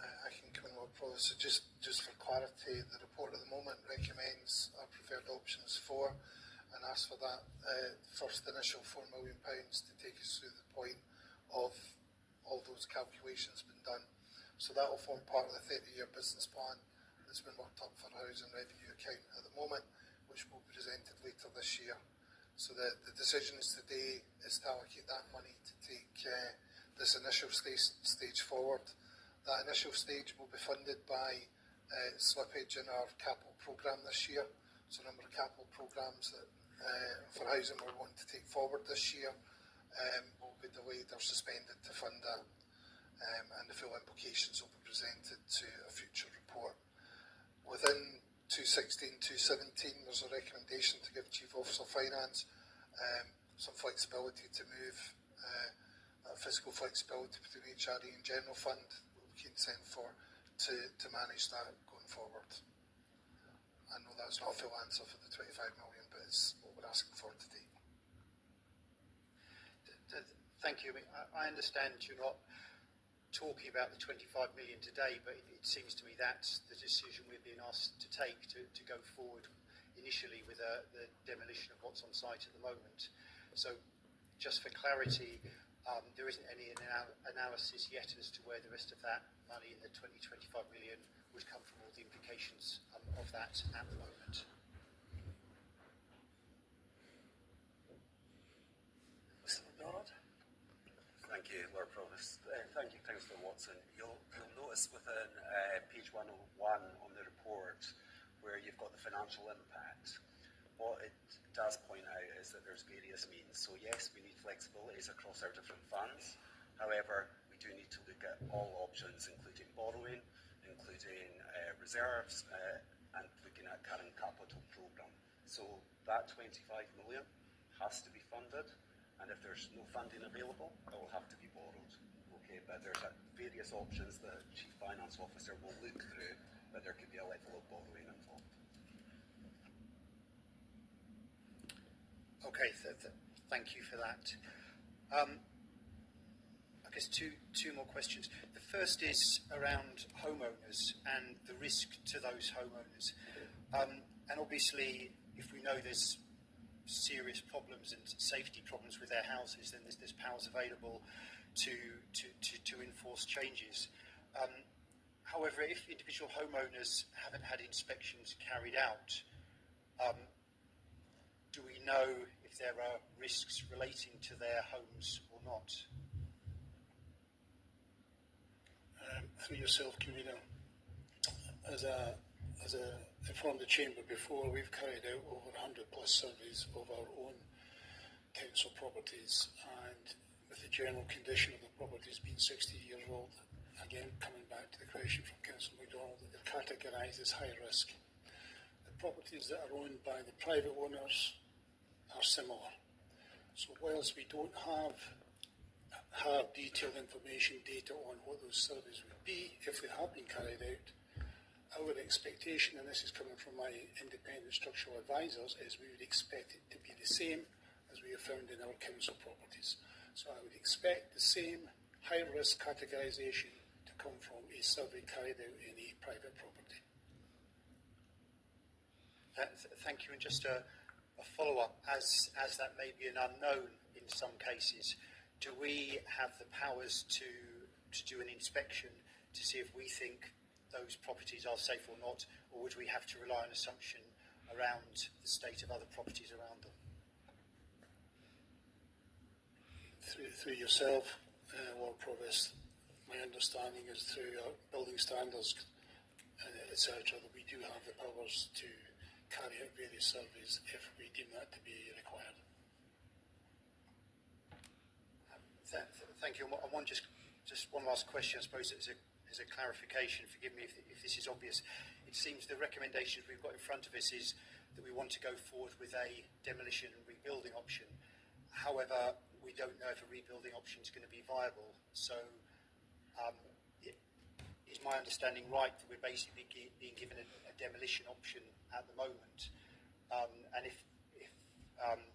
I can come in, Lord Provost. So just for clarity, the report at the moment recommends our preferred options 4 and asks for that first initial £4 million to take us through the point of all those calculations being done. So that will form part of the 30-year business plan that's been worked up for housing revenue account at the moment, which will be presented later this year. So the decisions today is to allocate that money to take this initial stage forward. That initial stage will be funded by slippage in our capital programme this year. So a number of capital programmes that for housing we're wanting to take forward this year will be delayed or suspended to fund that, and the full implications will be presented to a future report. Within 216, 217, there's a recommendation to give Chief Officer Finance some flexibility to move fiscal flexibility between HRE and General Fund. We can send for to manage that going forward. I know that's not a full answer for the 25 million, but it's what we're asking for today. Thank you. I understand you're not talking about the 25 million today, but it seems to me that's the decision we're being asked to take to go forward initially with the demolition of what's on site at the moment. So just for clarity, there isn't any analysis yet as to where the rest of that money in the 25 million would come from, all the implications of that at the moment. Mr. McDonald? Thank you, Lord Provost. Thank you, Councillor Watson. You'll notice within page 101 on the report where you've got the financial impact, what it does point out is that there's various means. So yes, we need flexibilities across our different funds. However, we do need to look at all options, including borrowing, including reserves, and looking at current capital programme. So that 25 million has to be funded. And if there's no funding available, it will have to be borrowed. Okay, but there's various options the Chief Finance Officer will look through, but there could be a level of borrowing involved. Okay, thank you for that. I guess two more questions. The first is around homeowners and the risk to those homeowners. And obviously, if we know there's serious problems and safety problems with their houses, then there's powers available to enforce changes. However, if individual homeowners haven't had inspections carried out, do we know if there are risks relating to their homes or not? Through yourself, Convener, as I informed the Chamber before, we've carried out over 100 plus surveys of our own council properties, and with the general condition of the properties being 60 years old, again coming back to the question from Councillor MacDonald, they're categorised as high risk. The properties that are owned by the private owners are similar. So whilst we don't have detailed information, data on what those surveys would be if they have been carried out, our expectation, and this is coming from my independent structural advisors, is we would expect it to be the same as we have found in our council properties. So I would expect the same high-risk categorisation to come from a survey carried out in a private property. Thank you. And just a follow-up, as that may be an unknown in some cases, do we have the powers to do an inspection to see if we think those properties are safe or not, or would we have to rely on assumption around the state of other properties around them? Through yourself, Lord Provost, my understanding is through our building standards, etc., that we do have the powers to carry out various surveys if we deem that to be required. Thank you. And one just one last question, I suppose, as a clarification. Forgive me if this is obvious. It seems the recommendations we've got in front of us is that we want to go forward with a demolition and rebuilding option. However, we don't know if a rebuilding option is going to be viable. So, is my understanding right that we're basically being given a demolition option at the moment? And if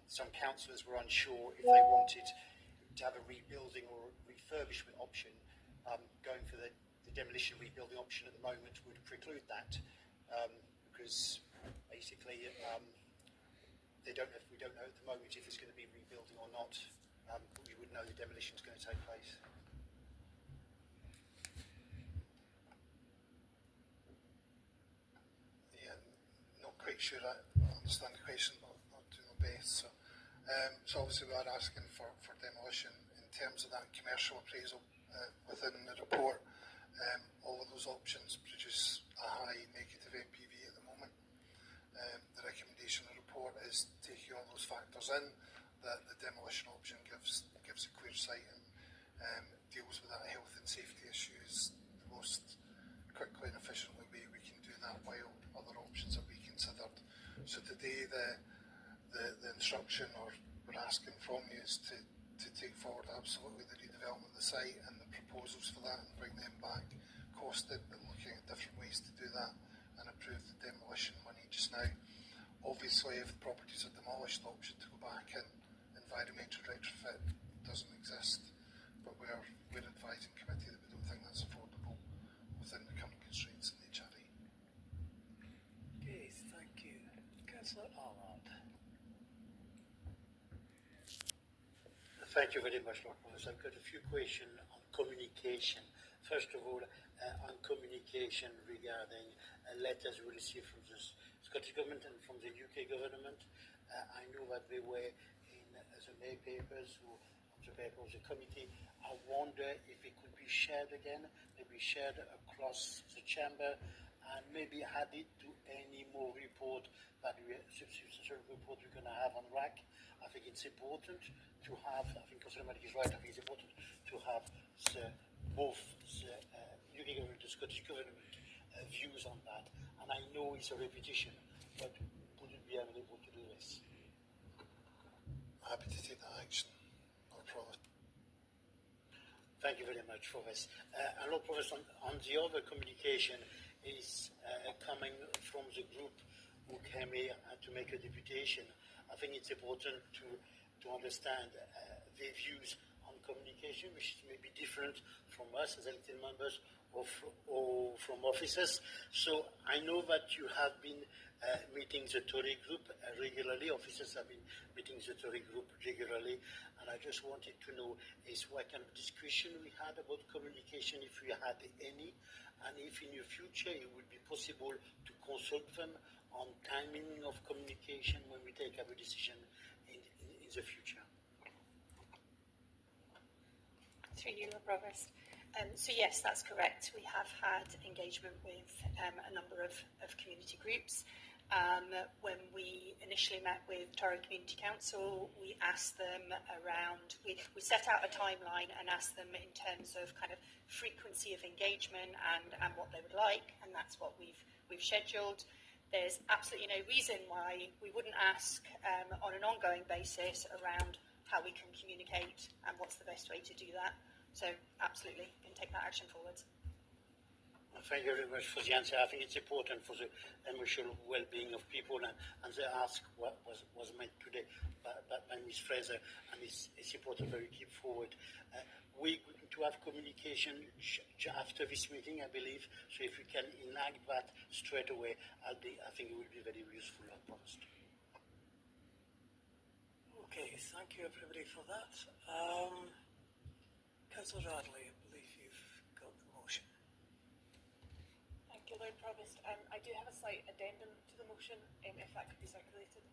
some councillors were unsure if they wanted to have a rebuilding or refurbishment option, going for the demolition rebuilding option at the moment would preclude that, because basically we don't know at the moment if it's going to be rebuilding or not, but we would know the demolition is going to take place. Yeah, not quite sure I understand the question, but I'll do my best. So obviously we are asking for demolition in terms of that commercial appraisal within the report. All of those options produce a high negative NPV at the moment. The recommendation of the report is taking all those factors in, that the demolition option gives a clear sight and deals with that health and safety issues the most quickly and efficiently way we can do doing that while other options are being considered. So today the instruction or we're asking from you is to take forward absolutely the redevelopment of the site and the proposals for that and bring them back costed and looking at different ways to do that and approve the demolition money just now. Obviously, if properties are demolished, the option to go back and environmental retrofit doesn't exist, but we're advising committee that we don't think that's affordable within the current constraints in the HRA. Okay, thank you. Councillor Allard. Thank you very much, Lord Provost. I've got a few questions on communication. First of all, on communication regarding letters we received from the Scottish Government and from the UK Government. I know that they were in the May papers or on the paper of the committee. I wonder if it could be shared again, maybe shared across the chamber, and maybe added to any more report that substantial report we're going to have on RAAC. I think it's important to have, I think Councillor Malik is right, I think it's important to have both the UK government and Scottish government views on that. And I know it's a repetition, but would it be able to do this? Happy to take that action, Lord Provost. Thank you very much for this. And Lord Provost, on the other communication is coming from the group who came here to make a deputation. I think it's important to understand their views on communication, which may be different from us as elected members or from officers. So I know that you have been meeting the Tory group regularly. Officers have been meeting the Tory group regularly. And I just wanted to know is what kind of discussion we had about communication, if we had any, and if in the future it would be possible to consult them on timing of communication when we take our decision in the future. Through you, Lord Provost. So yes, that's correct. We have had engagement with a number of community groups. When we initially met with Torrow Community Council, we asked them around, we set out a timeline and asked them in terms of kind of frequency of engagement and what they would like, and that's what we've scheduled. There's absolutely no reason why we wouldn't ask on an ongoing basis around how we can communicate and what's the best way to do that. So absolutely, we can take that action forward. Thank you very much for the answer. I think it's important for the emotional well-being of people, and they ask what was meant today by Ms. Fraser, and it's important that we keep forward. We're going to have communication after this meeting, I believe, so if we can enact that straight away, I think it will be very useful at post. Okay, thank you everybody for that. Councillor Radley, I believe you've got the motion. Thank you, Lord Provost. I do have a slight addendum to the motion, if that could be circulated.